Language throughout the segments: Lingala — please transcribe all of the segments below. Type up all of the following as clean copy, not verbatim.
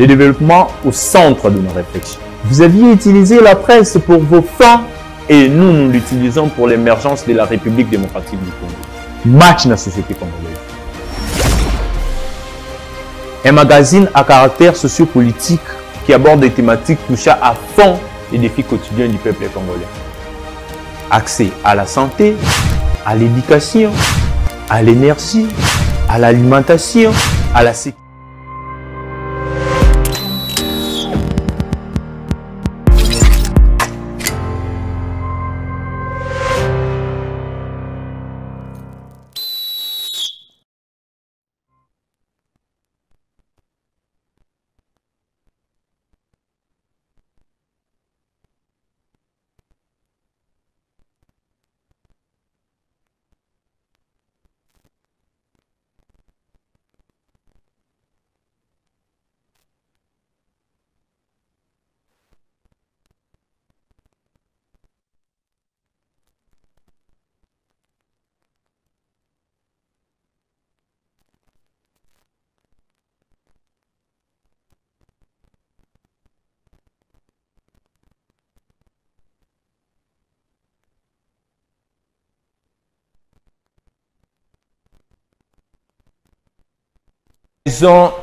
le développement au centre de nos réflexions. Vous aviez utilisé la presse pour vos fins et nous l'utilisons pour l'émergence de la République démocratique du Congo. Match dans la société congolaise. Un magazine à caractère sociopolitique qui aborde des thématiques touchant à fond les défis quotidiens du peuple congolais. Accès à la santé, à l'éducation, à l'énergie, à l'alimentation, à la sécurité.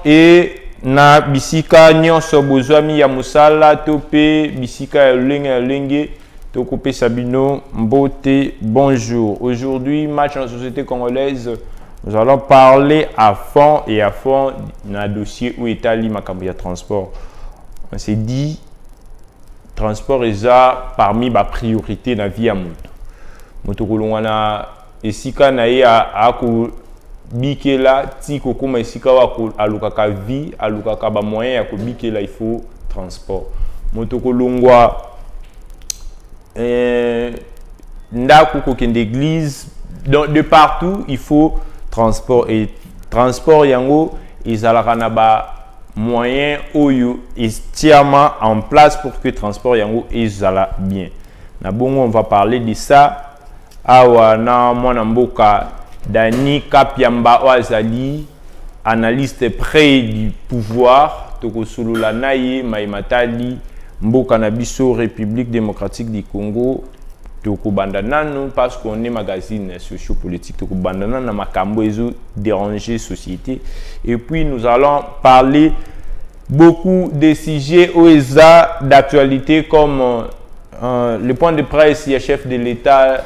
Et na bisika nyonso bozwami ya musala tope bisika ya lenge tokope sabino mbote bonjour. Aujourd'hui match en société congolaise, nous allons parler à fond na dossier où est ali makambo ya transport. On s'est dit transport est parmi ba priorité na vie ya moto. Moto kolongana esika na ye ako bikela tiko koma esika wa alukaka vie alukaka ba moyen ya ko bikela, il faut transport. Moto kolongwa ndako ko kende église de partout, il faut transport et transport yango ezalaka na ba moyen oyo estiama en place pour que transport yango ezala bien. Na bongo on va parler de ça awa na mwana mboka Dani Kapiamba Oazali, analyste près du pouvoir, Tokosolola Naye, Maïmatali, Mboka Nabiso, République démocratique du Congo, Tokobandanano, parce qu'on est magazine sociopolitique, Tokobandanana, Makambo, Ezo, déranger société. Et puis nous allons parler beaucoup des sujets OESA d'actualité comme le point de presse, il y a chef de l'État.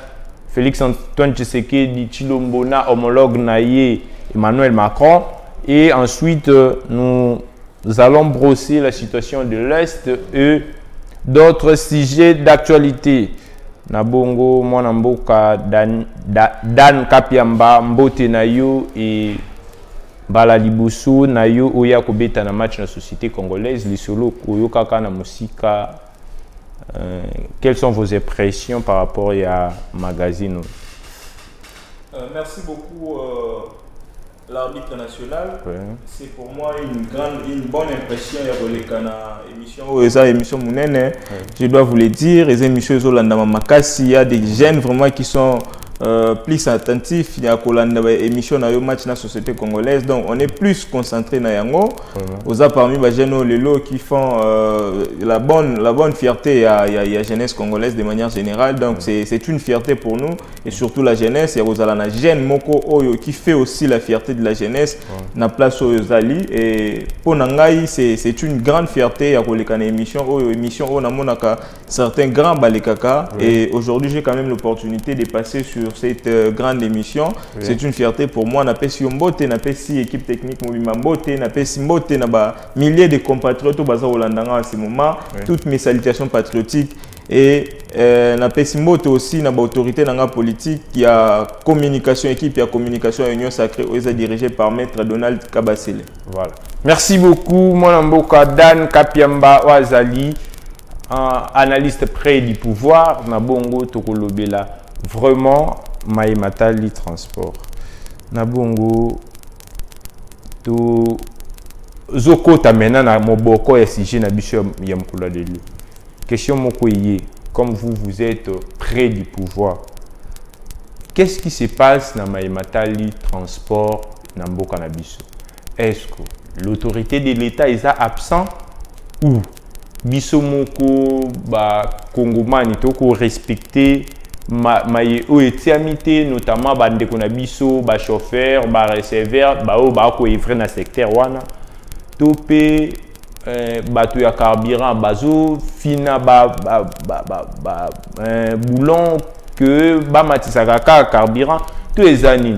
Félix Antoine Tshisekedi, Chilombona, homologue Naye, Emmanuel Macron. Et ensuite, nous allons brosser la situation de l'Est et d'autres sujets d'actualité. Nabongo, Mwanamboka, Dan Kapiamba, Mbote Nayo et Balalibuso, Nayo, Oya Kobeta na match na société congolaise, Lisolo, Koyokaka na Musika. Quelles sont vos impressions par rapport à magazine? Merci beaucoup l'arbitre national. Ouais. C'est pour moi une bonne impression émission Mounene. Ouais. Je dois vous le dire, les émissions Zolandama Makasi, il y a des jeunes vraiment qui sont plus attentifs. Il y a des émissions dans le match de la société congolaise, donc on est plus concentré dans Yango. Aux parmi les jeunes Lelo qui font la bonne fierté à la jeunesse congolaise de manière générale. Donc c'est une fierté pour nous et surtout la jeunesse. Il y a la jeune Moko Oyo qui fait aussi la fierté de la jeunesse na place Oyozali. Et pour Nangai, c'est une grande fierté à la émission Onamonaka certains grands balikaka. Et aujourd'hui j'ai quand même l'opportunité de passer sur cette grande émission. Oui. C'est une fierté pour moi. Napesi Mbote, napesi équipe technique Mobima Mbote, napesi Mbote, naba milliers de compatriotes au Baza Olandanga en ce moment. Oui. Toutes mes salutations patriotiques. Et napesi Mbote aussi, naba autorité nanga politique, il y a communication, équipe, il y a communication Union Sacrée, dirigée par Maître Donald Kabasele. Voilà. Merci beaucoup, Mwanamboka Dan Kapiamba Oazali, analyste près du pouvoir, Nabongo Tokolobela. Vraiment, Maïmatali transport. Nabongo, to Zoko tamena na moboko ya sije na biso yamkula de lui. Question moko yé, comme vous êtes près du pouvoir. Qu'est-ce qui se passe dans Maïmatali transport na mboka na biso? Est-ce que l'autorité de l'État est absent ou bisomoko ba Congomani toko respecter maye o etiamité notamment bande kona biso ba chauffeur ba receveur ba o ba ko ivrer na secteur wana topé bato ya carburant bazo fina boulon que ba matisaka carburant tous les années.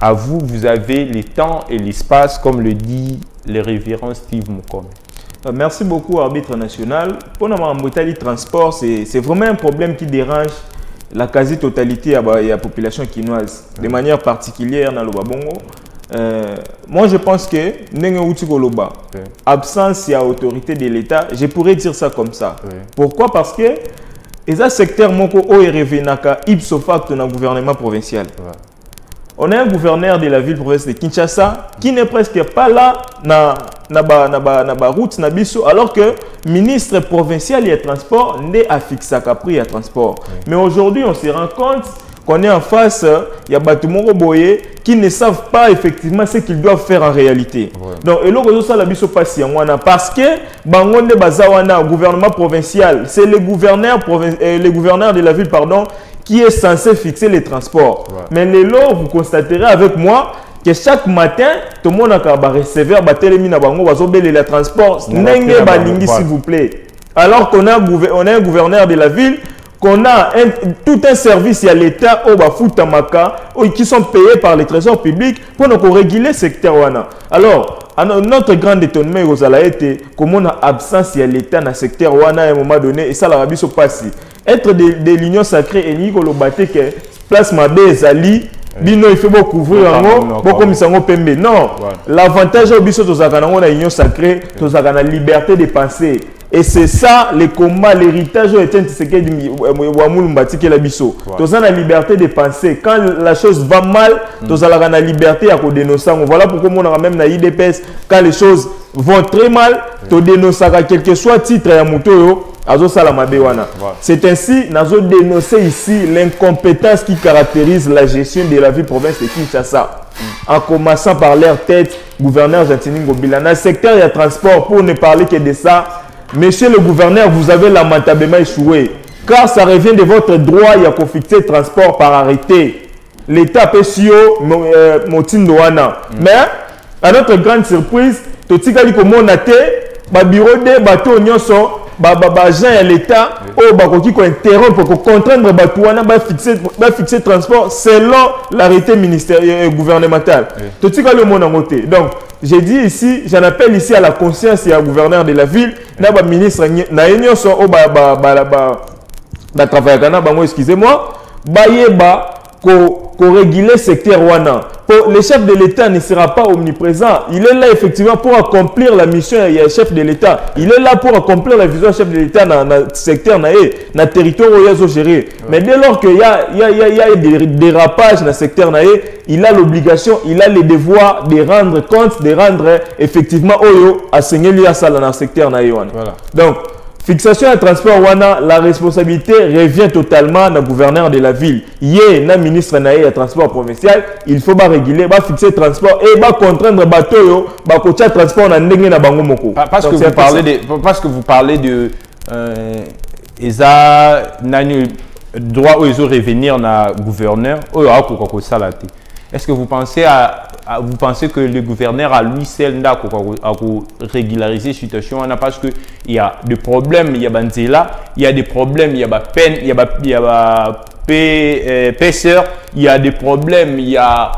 À vous, vous avez le temps et l'espace, comme le dit le révérend Steve Moukom. Merci beaucoup, arbitre national. Pour le transport, c'est vraiment un problème qui dérange la quasi-totalité de la population quinoise, de manière particulière dans le Babongo. Moi, je pense que absence et autorité de l'État, je pourrais dire ça comme ça. Pourquoi? Parce que les secteurs moko o revenaka ipso facto dans le gouvernement provincial. On a un gouverneur de la ville-province de Kinshasa qui n'est presque pas là na route na biso, alors que le ministre provincial des transports n'est à fixer à prix à transport. Mais aujourd'hui, on se rend compte qu'on est en face, il y a Batumoro Boye qui ne savent pas effectivement ce qu'ils doivent faire en réalité. Donc, et là, parce que Bangonde Bazawana, gouvernement provincial, c'est le gouverneur de la ville, pardon, qui est censé fixer les transports. Mais les lots, vous constaterez avec moi que chaque matin, tout le monde a recevoir les transports, s'il vous plaît. Alors qu'on a un gouverneur de la ville, qu'on a tout un service à l'État qui sont payés par les trésors publics pour nous réguler le secteur. Alors, notre grand étonnement a été comment on a absence à l'État dans le secteur à un moment donné, et ça l'a rabi se passe. Être de l'union sacrée et ni que place Mabé Zali, bino il faut beaucoup couvrir beaucoup misango pembe. Non, l'avantage au biso tozakana l'union sacrée, tozakana liberté de penser. Et c'est ça le combat, l'héritage de Tshisekedi Wamulumbati qui est la biso. Tous la liberté de penser. Quand la chose va mal, tous la liberté à dénoncer. Voilà pourquoi on a même na IDPS quand les choses vont très mal, tu dénonces quel que soit titre à moto. C'est ainsi nous avons dénoncé ici l'incompétence qui caractérise la gestion de la ville province de Kinshasa. En commençant par leur tête, gouverneur Jantini Ngobila. Dans le secteur du transport, pour ne parler que de ça, monsieur le gouverneur, vous avez lamentablement échoué. Car ça revient de votre droit, il y a qu'on fixe le transport par arrêté. L'État peut sur Motindoana. Mais, à notre grande surprise, tout ce qu'on a été, le bureau de bateaux agent à l'État, qui interrompre pour contraindre Batouana à fixer le transport selon l'arrêté ministériel gouvernemental. Tout ce qu'on a noté. Donc, j'ai dit ici, j'en appelle ici à la conscience et au gouverneur de la ville, le ministre, excusez-moi, qu'on régule le secteur Wana. Le chef de l'État ne sera pas omniprésent. Il est là effectivement pour accomplir la mission du chef de l'État. Il est là pour accomplir la vision du chef de l'État dans le secteur, dans le territoire où il a géré. Mais dès lors qu'il y a des dérapages dans le secteur, il a l'obligation, il a le devoir de rendre compte, de rendre effectivement à Seigneur dans le secteur. Donc, fixation et transport, la responsabilité revient totalement au gouverneur de la ville. Il y a un ministre de transport provincial, il faut réguler, fixer le transport et contraindre les bateaux, le transport dans le Bango. Parce que vous parlez de droit où ils ont revenir dans le gouverneur, est-ce que vous pensez que le gouverneur à lui seul a régulariser la situation? Parce qu'il y a des problèmes, il y a des problèmes, il y a peine, il y a pêcheur, il y a des problèmes, il y a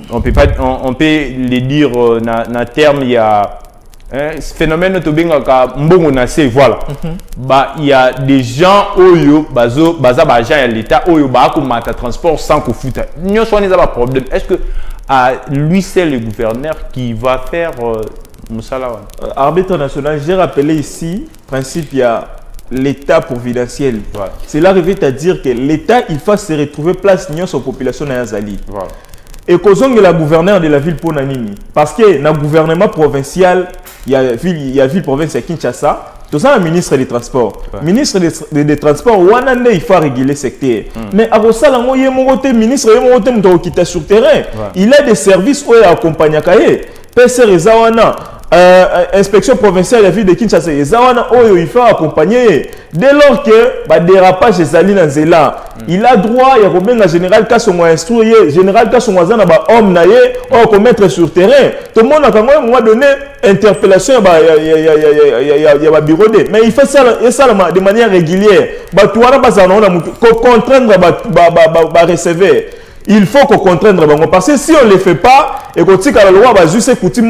on peut les dire dans terme, il y a ce phénomène voilà. Il y a des gens qui à l'État qui transport sans qu'on foute. Nous avons un problème. Est-ce que lui c'est le gouverneur qui va faire Moussala? Arbitre national, j'ai rappelé ici, principe, il y a l'État providentiel. Cela revient à dire que l'État il faut se retrouver place sur la population de Yazali. Et causons que la gouverneur de la ville pour Nanini. Parce que dans le gouvernement provincial, il y a ville province à Kinshasa, tout ça, le ministre des Transports. Ministre des Transports, il faut réguler le secteur. Mais à ça, le ministre qui est sur terrain, il a des services où il accompagne. PCR et Zawana. Inspection provinciale de la ville de Kinshasa, il faut accompagner. Dès lors que dérapage est allé dans Zéla, il a droit, il y a combien de général Kassongo instruit, général Kassongo zana homme naïe, ou commettre sur terrain. Tout le monde a quand même donné interpellation, il y a bureau de. Mais il fait ça de manière régulière. Tu vas contraindre recevoir. Il faut qu'on contraigne parce que si on ne le fait pas, et qu'on dit que la loi va juste écouter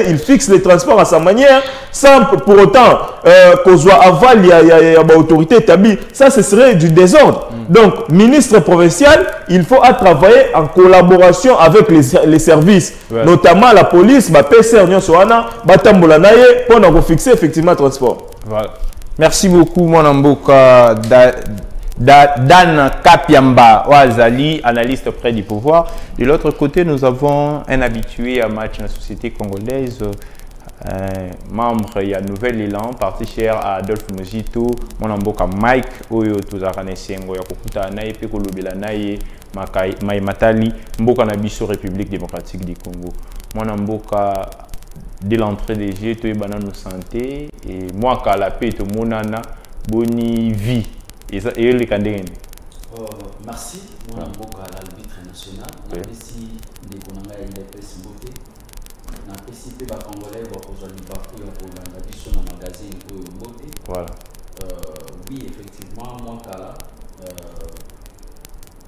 il fixe les transports à sa manière, sans pour autant qu'on soit aval, il y a autorité établie. Ça, ce serait du désordre. Donc, ministre provincial, il faut travailler en collaboration avec les services, notamment la police, PCR, pour fixer effectivement le transport. Voilà. Merci beaucoup, mon amboka. Dan Kapiamba Ouazali, analyste près du pouvoir. De l'autre côté, nous avons un habitué à match dans la société congolaise, membre, il y a Nouvel Élan, parti cher à Adolphe Mozito, mon amboka Mike, Oyo, Tuzarane Sengo, Yakukuta, Naye, Pekolobela, Naye, Maï Matali, Mboka Nabiso, République démocratique du Congo. Mon amboka, dès l'entrée des jeux, tu es banane santé, et moi, quand la paix, tout mon nana, boni vie. Et les candidats. Merci. Mon amboka à l'arbitre national. On a ici des Konanga et des PSI Beauté. On a ici des Congolais pour aujourd'hui Bakou et pour la vision dans le magazine Beauté. Voilà. Oui, effectivement, moi, Kala,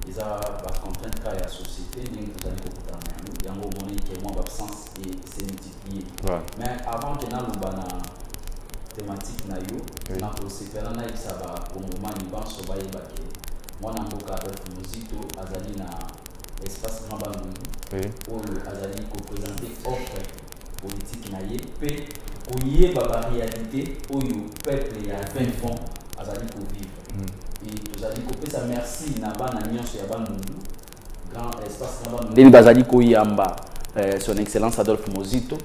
ils ont contrainte à la société. Nous allons il y a un moment qui est moins d'absence et c'est multiplié. Mais avant que nous ayons thématique na yo na prosepera na isaba kongomani banso bayebake mwana mboka Adolphe Mozito azali na espace Grand Bandundu oyo azali ko présenter offre politique na ye pe koyeba ba réalité oyo peuple ya 20 fonds azali ko vivre et tozali ko pesa merci na bana nyonso ya Bandundu grand espace Grand Bandundu ndeni bazali ko yamba son excellence Adolphe Mozito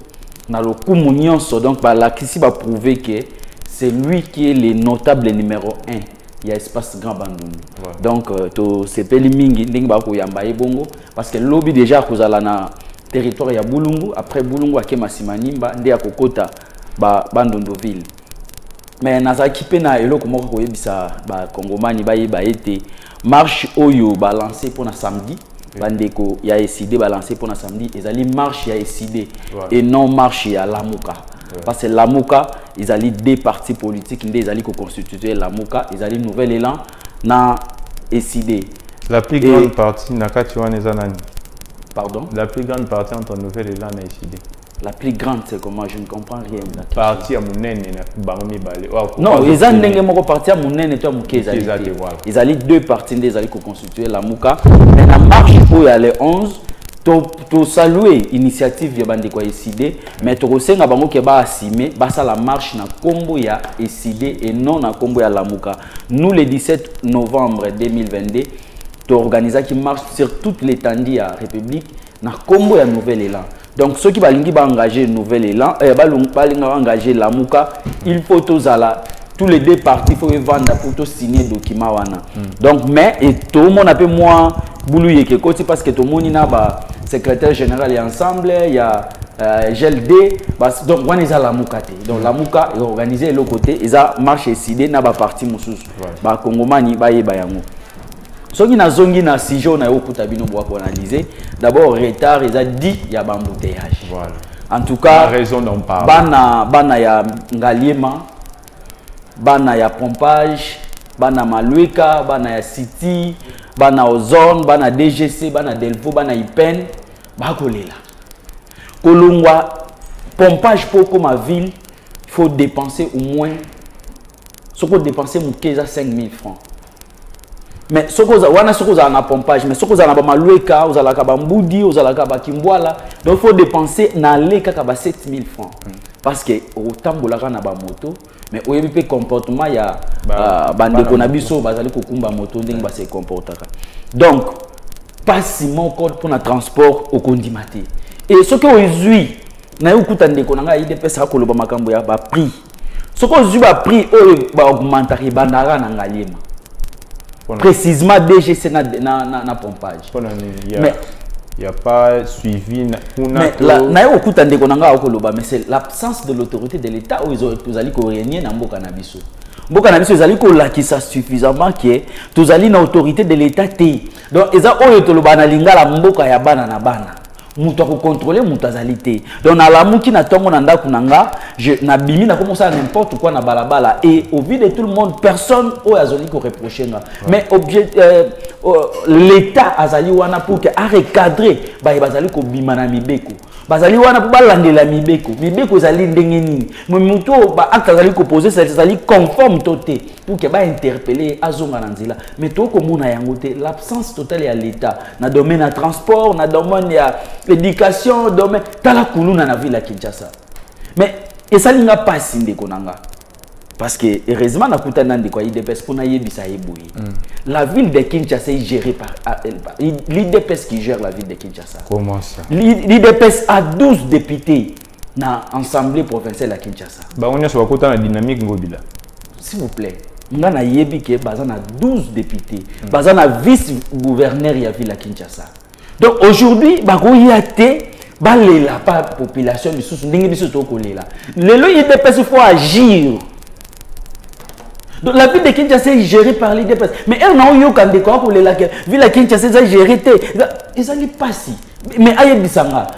na le coup nyonso donc la kisi va prouver que c'est lui qui est le notable numéro 1 il y a espace Grand Bandundu donc to sepeli mingi ndenge ba ko yamba ebongo parce que lobby déjà kozala na territoire ya Bulungu après Bulungu akema Simanimba nde akokota ba Bandundu ville mais nazaki pe na eloko moko ko yebisa ba kongomani ba yeba été marche oyo ba lancé pour na samedi bandeko ya SID balancé pour na samedi ezali marche ya SID et non marche ya Lamuka parce que Lamuka ils allaient deux partis politiques ils allaient constituer Lamuka ils allaient Nouvel Élan na SID la plus grande partie nakati wana ezanani pardon la plus grande partie entre Nouvel Élan et SID la plus grande c'est comment je ne comprends rien partie à Mounene na bangomi balé non ils ont ndenge moko partie à Mounene toi mukeza ils allaient deux parties ils allaient constituer Lamuka mais la marche pour aller 11 to saluer initiative ya bande kwa SID mais to kosenga bango ke ba assumer ba ça la marche na kombo ya SID et non na kombo ya Lamuka nous le 17 novembre 2022 to organiser qui marche sur toute l'étendue ya République na kombo ya Nouvel Élan. Donc ceux qui balingi ba engager Nouvel Élan balinga engager Lamuka il faut tous les deux partis faut vendre pour tout signer document wana donc mais et tout le monde a peu moins boulou yeke côté parce que tout le monde na ba secrétaire général et ensemble il y a GLD donc on est à Lamuka donc Lamuka est organisé le côté ils a marché SID na ba parti mususu ba kongomani ba yeba yango soki na zongi na sijo na yokuta bino bo ko analyser d'abord retard ils a dit il y a embouteillage voilà en tout cas raison d'en parler bana ya ngaliema bana ya pompage bana Malueka bana ya City bana Ozone bana DGC bana Delvo bana Ipen bakolela kolongwa pompage pour comme ma ville il faut dépenser au moins ce qu'on dépenser mon 15 à 5 000 francs mais ce qu'on a na pompage mais ce qu'on a na Malueka aux alaka Mbudi aux alaka Kimbwala donc il faut dépenser na leka ka 7 000 francs parce que au tambolaka na ba moto mais au yebipé comportement ya bande konabiso bazali kokumba moto ndenge ba se comportaka donc pas si mon code pour le transport au condimate et ce que aujourd'hui na yokuta ndeko nanga IDPS akoloba makambo ya ba prix soko zuba prix oyo ba augmenter bandara na ngalema précisément DGC na pompage mais il y a pas suivi na yokuta ndeko nanga akoloba mais c'est l'absence de l'autorité de l'État où ils allient ko régner na mboka na biso ils allient ko lakisa suffisamment que tous allient na autorité de l'État té donc eza oyo toloba na lingala mboka ya bana na bana mutu ko contrôler mutu azalité donc na la muki na tongo na ndako nanga je na bimi na commencer à n'importe quoi na balabala et au vu de tout le monde personne o azoli ko reprocher nga mais l'État azali wana pour que a recadrer ba bazali ko bima na mibeko bazali wana pour balandela mibeko zali ndenge nini mutu ba acte azali ko poser ça zali conforme toté pour que ba interpeller azonga na nzila mais to ko mona yango te l'absence totale ya l'État na domaine ya transport na domaine ya l'éducation domaine tala kuluna na ville à Kinshasa mais et ça linga pas sinde konanga parce que heureusement na kutana ndiko IDPS pour na yebisa yeboyi la ville de Kinshasa est gérée par l'IDPS qui gère la ville de Kinshasa. Comment ça? L'IDPS a 12 députés na assemblée provinciale à Kinshasa. Ba on y a sur la dynamique ngobila. S'il vous plaît, nga na yebi ke bazana 12 députés, bazana vice-gouverneur ya ville à Kinshasa. Donc aujourd'hui, bagoyate balela pa population bisusu ndenge biso to kolela. Lelo IDPS il faut agir. Donc la ville de Kinshasa est gérée par l'IDPS. Mais elle n'a eu aucun décor pour les lacs. Ville de Kinshasa est gérée. Ils n'allaient pas si. Mais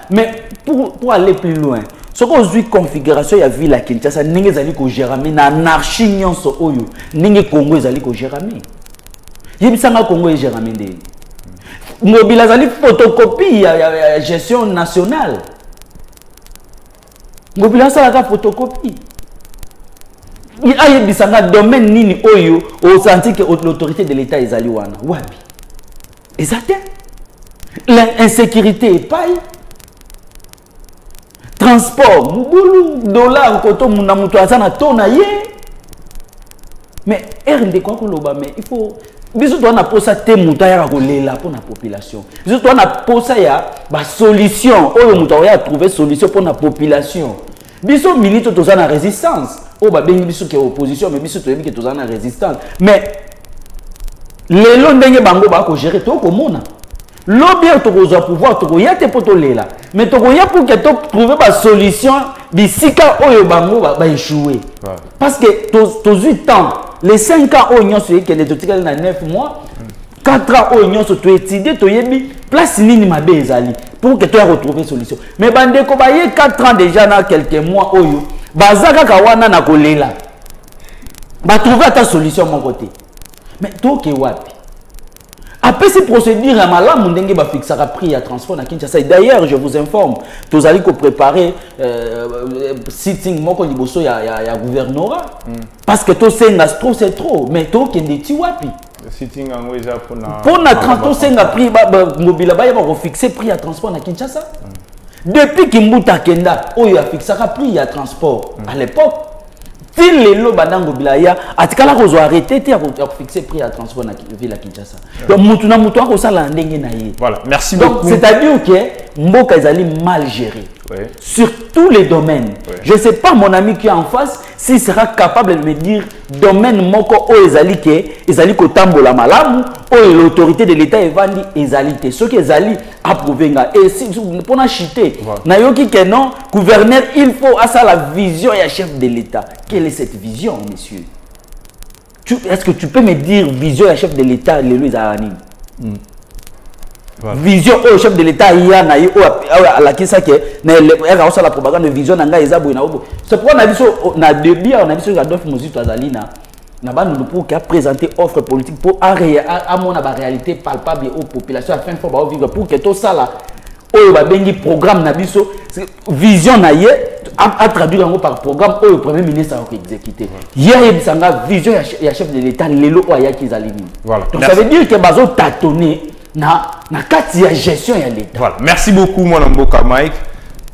mais pour aller plus loin, ce qu'on a configuration, il y a ville de Kinshasa, n'y a pas géré. Na anarchie n'y so oyo. N'y Congo ils allaient géré. Il y a Congo est géré. Mobile azali photocopie ya gestion nationale. Mobile ça la photocopie. Il y a un domaine nini oyo au senti que l'autorité de l'État est allée wana wabi. Exactement. L'insécurité est paille. Transport, mboulou, dollar, koto muna mutu asana tona ye. Mais RND quoi qu'on l'oba mais il faut biso to na posa te muta ya ko lela pour la population. Biso to na posa ya ba solution oyo muta ya trouver solution pour la population. Biso milite to na résistance. Oh bah bien biso qui est opposition mais biso to yebi que to na résistance. Mais lelo ndenge bango ba ko gérer to ko mona. Lobby to ko za pouvoir to ko yate poto lela. Mais to ko ya pour que to trouver ba solution bisika oyo bango ba échouer. Parce que to 8 ans, les 5 ans oyo nyonso que les totikali na 9 mois, 4 ans oyo nyonso to étudier to yebi place nini mabe ezali pour que tu aies retrouvé solution. Mais bande ko ba ye 4 ans déjà na quelques mois oyo bazaka kawana na kolela. Ba trouver ta solution mon côté. Mais to ke wapi? Après ces procédures, à malam ndenge ba fixera prix à transport na Kinshasa. D'ailleurs, je vous informe, tous allez préparer sitting moko liboso ya gouvernorat parce que to senga trop c'est trop, mais to kende ti wapi? Sitting en weza pour na 30 senga prix mobile ba ya ba fixer prix à transport na Kinshasa. Depuis Kimbuta Kenda, oyo a fixera prix à transport à l'époque. Si les lots banango bilaya, atikala ko zo arrêter te a fixer prix à transport na ville à Kinshasa. Donc mutuna mutu ko sala ndenge na ye. Voilà, merci donc, beaucoup. C'est-à-dire que mboka ezali mal géré. Oui. Sur tous les domaines. Oui. Je ne sais pas mon ami qui est en face s'il sera capable de me dire domaine moko o ezali ko tambola malamu o l'autorité de l'État evandi ezali ceux qui ezali approuvé nga et si pour na chiter na yoki que non gouverneur il faut à ça la vision et chef de l'État. Quelle est cette vision monsieur? Est-ce que tu peux me dire vision et chef de l'État le Luizarani? Voilà. Vision au chef de l'État il y a à la qui ça que la propagande de vision nanga ezabu na obo. C'est pourquoi on a vu na début on a vu Adolphe Muzito Azalina na ba nous pour qui a présenté offre politique pour à mon la réalité palpable aux populations afin faut ba vivre pour que tout ça là oyo ba bengi programme na biso vision na ye a traduire en par programme au premier ministre a exécuté. Hier il sanga vision ya chef de l'État lelo oya ki zalini. Voilà. Donc ça veut dire que bazo tâtonner na kati ya gestion ya l'État. Voilà. Merci beaucoup mon mboka Mike.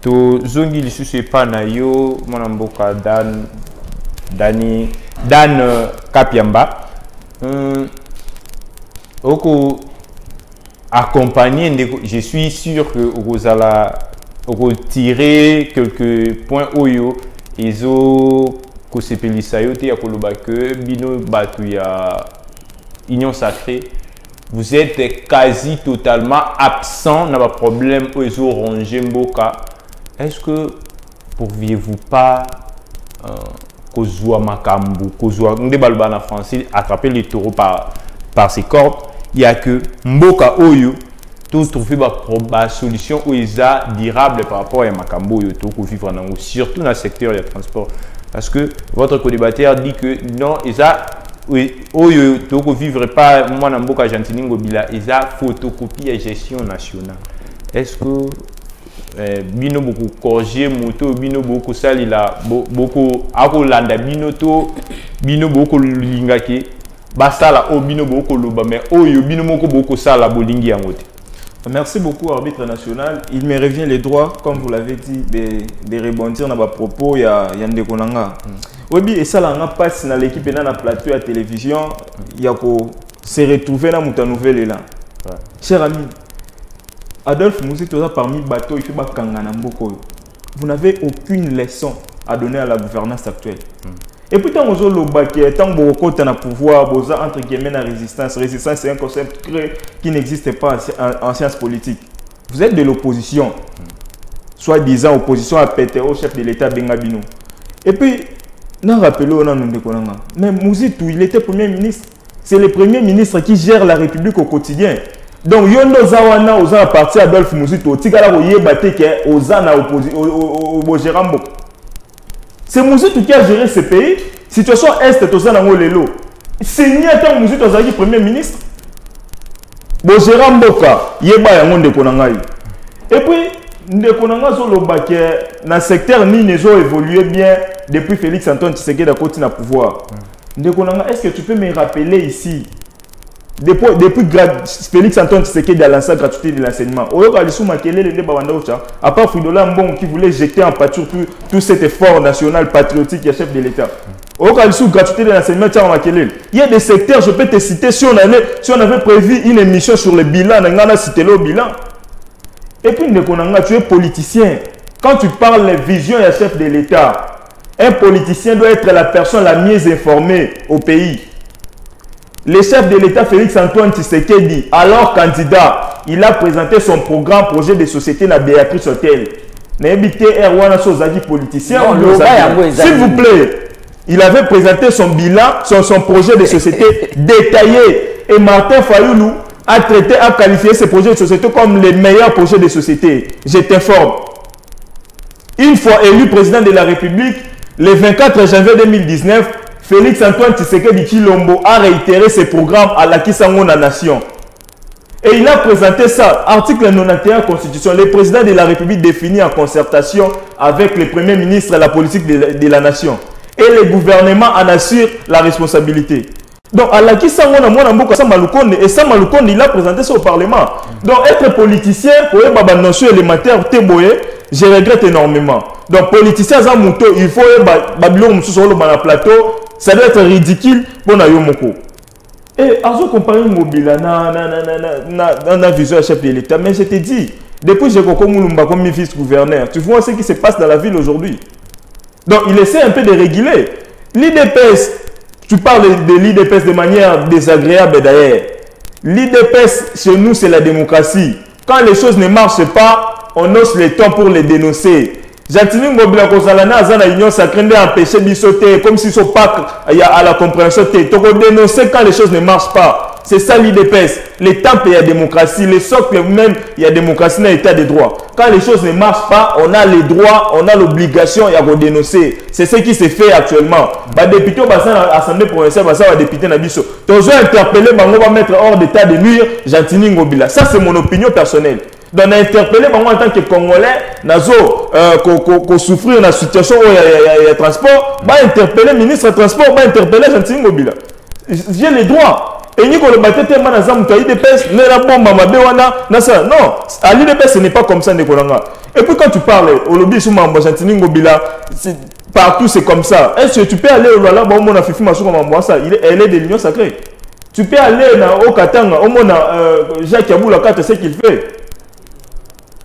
To zongi lisusu pa na yo mon mboka Dan Kapiamba. Oko accompagné je suis sûr que Rosala tirer quelques points oyo ils ont que c'est pelisayote ya koloba que bino batu ya union sacrée vous êtes quasi totalement absent dans le problème où ils ont rongé Mboka. Est-ce que pourriez-vous pas kozwa makambu kozwa ndebalba na français attraper les taureaux par ses cordes? Il y a que Mboka oyo tout trouver la solution où ils sont durable par rapport à makambo yo to ko vivre dans surtout dans le secteur du transport parce que votre co-débatteur dit que non ils a oyo to ko vivre pas moi na Mboka Gentini Ngobila ils a photocopie et gestion nationale. Est-ce que bino beaucoup corriger moto bino beaucoup salila beaucoup akolanda bino to bino beaucoup lingaki basala o bino beaucoup loba mais oyo bino moko beaucoup sala bolingi yangote? Merci beaucoup, arbitre national. Il me revient les droits, comme vous l'avez dit, de rebondir dans vos propos. Il y a Ndekonanga. Oui, et ça, là, on passe dans l'équipe et dans la plateau à télévision. Il y a se retrouver dans ta nouvelle là. Cher ami, Adolphe Mouzi, parmi les bateaux, il fait pas Kangana Mboko. Vous n'avez aucune leçon à donner à la gouvernance actuelle. Et puis, tant que vous avez pouvoir, vous avez entre guillemets la résistance. Résistance, c'est un concept qui n'existe pas en sciences politiques. Vous êtes de l'opposition, soi-disant opposition à Pété au chef de l'État Bengabino. Et puis, nous rappelons, mais Mouzitou, il était Premier ministre. C'est le Premier ministre qui gère la République au quotidien. Donc, Yondo Zawana, aux gens à partir Adolphe Mouzitou, Tigala Oyebate, aux gens à opposition, au Gérambo. C'est Mouzitou qui a géré ce pays. Situation Est, Lelo. C'est Niatan Mouzitou qui est Premier ministre. Bogera Mboka, Yeba Yangon de Konangai. Et puis, Ndekonanga Zoloba qui dans le secteur Nine ont évolué bien depuis Félix Antoine Tshisekedi a continué à pouvoir. Ndekonanga, est-ce que tu peux me rappeler ici, depuis Félix Antoine Tshisekedi a lancé la gratuité de l'enseignement, à part Fridola Mbon qui voulait jeter en pâture tout cet effort national patriotique et chef de l'État. Gratuité de l'enseignement, il y a des secteurs, je peux te citer, si on avait prévu une émission sur le bilan, on a cité le bilan. Et puis, tu es politicien. Quand tu parles de vision et chef de l'État, un politicien doit être la personne la mieux informée au pays. Le chef de l'État, Félix Antoine Tshisekedi, alors candidat, il a présenté son programme projet de société na Béatrice Hotel. Politicien. S'il vous plaît, il avait présenté son bilan, son projet de société détaillé. Et Martin Fayoulou a traité, a qualifié ce projet de société comme les meilleurs projets de société. Je t'informe. Une fois élu président de la République, le 24 janvier 2019, Félix Antoine Tshisekedi Tshilombo a réitéré ses programmes à la Kisangona Nation. Et il a présenté ça, article 91 Constitution. Le président de la République définit en concertation avec le Premier ministre la politique de la nation. Et le gouvernement en assure la responsabilité. Donc, à la Kisangona Mboka Samalukonde, et Samalukonde, il a présenté ça au Parlement. Donc, être politicien, pour une notion élémentaire, je regrette énormément. Donc, politicien, il faut un plateau, ça doit être ridicule pour Nayomoko. Et à ce comparer Mobila, dans la vision chef de l'État, mais je te dis, depuis que j'ai comme vice-gouverneur, tu vois ce qui se passe dans la ville aujourd'hui. Donc, il essaie un peu de réguler. L'IDPS, tu parles de l'IDPS de manière désagréable d'ailleurs. L'IDPS, chez nous, c'est la démocratie. Quand les choses ne marchent pas, on ose le temps pour les dénoncer. Gentini Ngobila Kozalana Azana Union Sacrée empêcher d'issoter comme si ce pas à la compréhension. Tu dois dénoncer quand les choses ne marchent pas. C'est ça l'IDPS. Les temples, il y a démocratie. Les socles même, il y a démocratie dans l'état de droit. Quand les choses ne marchent pas, on a les droits, on a l'obligation de dénoncer. C'est ce qui se fait actuellement. Les députés dans l'Assemblée provinciale, les députés dans Bisso. Tu dois interpeller, on va mettre hors d'état de nuire Gentini Ngobila. Ça, c'est mon opinion personnelle. Donc, on a interpellé en tant que Congolais, qu'on souffrir dans la situation où il y a transport, on va interpeller le ministre du transport, on va interpeller Gentini Ngobila. J'ai les droits. Et nous, on va te non, à l'IDPS, ce n'est pas comme ça. Et puis quand tu parles, au lobby, sur Gentini Ngobila, partout c'est comme ça. Est-ce que tu peux aller au Lala, elle est de l'Union Sacrée. Tu peux aller au Katanga, au Mona, Jacques Yaboula, c'est ce qu'il fait.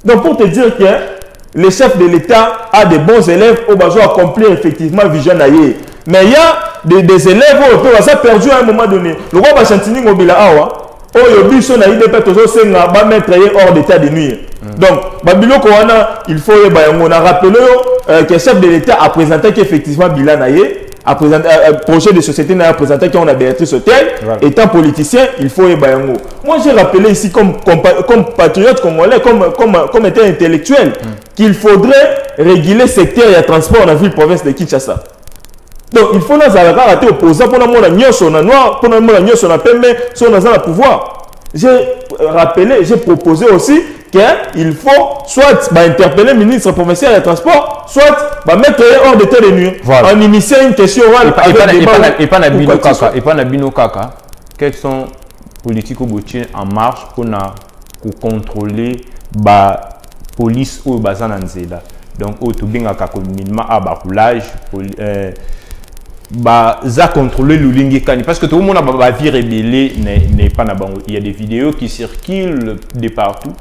Donc pour te dire que le chef de l'État a des bons élèves au besoin accomplir effectivement vision naïe. Mais il y a des élèves qui ont perdu à un moment donné. Le roi Bachantini Ngobila Awa, mettre hors d'état de nuire. Donc, Babilo Kowana, il faut rappeler que le chef de l'État a présenté qu'effectivement Bila Naye a présenté un projet de société a présenté qu'on a Béatrice Hôtel. Étant politicien, il faut Moi, j'ai rappelé ici comme patriote congolais, comme étant intellectuel, qu'il faudrait réguler le secteur et le transport dans la ville-province de Kinshasa. Donc, il faut nous arrêter opposants pour nous dire que nous noir, pour nous dire que nous pembe, si nous avons le pouvoir. J'ai rappelé, j'ai proposé aussi qu'il faut soit interpeller le ministre provincial des Transports, soit mettre hors d'état de nuire, en initiant une question orale. Et pas Nabino Kaka, quelles sont les politiques en marche pour contrôler la police ou la Zananzela. Donc, au tout bien à roulage, ça contrôler le lingekani parce que tout le monde a vie rébellée n'est pas na bango. Il y a des vidéos qui circulent de partout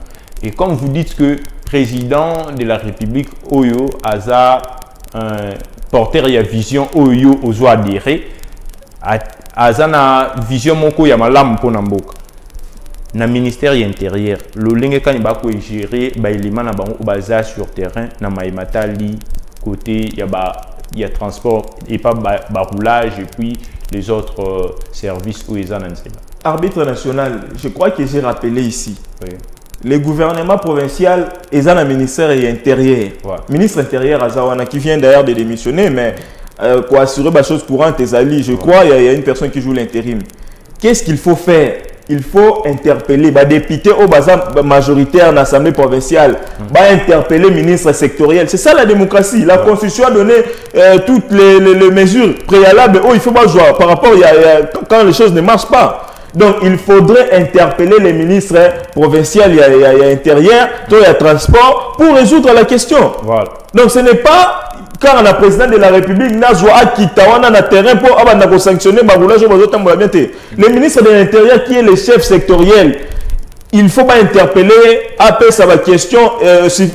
et comme vous dites que président de la République Oyo Aza porteur ya vision Oyo ozo adhérer Aza na vision moko ya malamu pona mboka na ministère intérieur le lingekani ba ko gérer ba élément na bango baza sur terrain na maimatali côté il y a transport et pas roulage et puis les autres services où ils en ont. Arbitre national, je crois que j'ai rappelé ici. Oui. Le gouvernement provincial est un ministère intérieur. Ouais. Ministre intérieur Azawana qui vient d'ailleurs de démissionner, mais pour assurer la chose courante, je crois qu'il y a une personne qui joue l'intérim. Qu'est-ce qu'il faut faire? Il faut interpeller les députés au bazar majoritaire dans l'Assemblée provinciale, interpeller les ministres sectoriels. C'est ça la démocratie. La Constitution a donné toutes les mesures préalables où il faut pas jouer par rapport quand les choses ne marchent pas. Donc il faudrait interpeller les ministres provinciaux, il y a intérieur, il y a transport pour résoudre la question. Voilà. Donc ce n'est pas quand le président de la République n'a pas quitté le terrain pour sanctionner le ministre de l'Intérieur qui est le chef sectoriel, il ne faut pas interpeller après ça va question,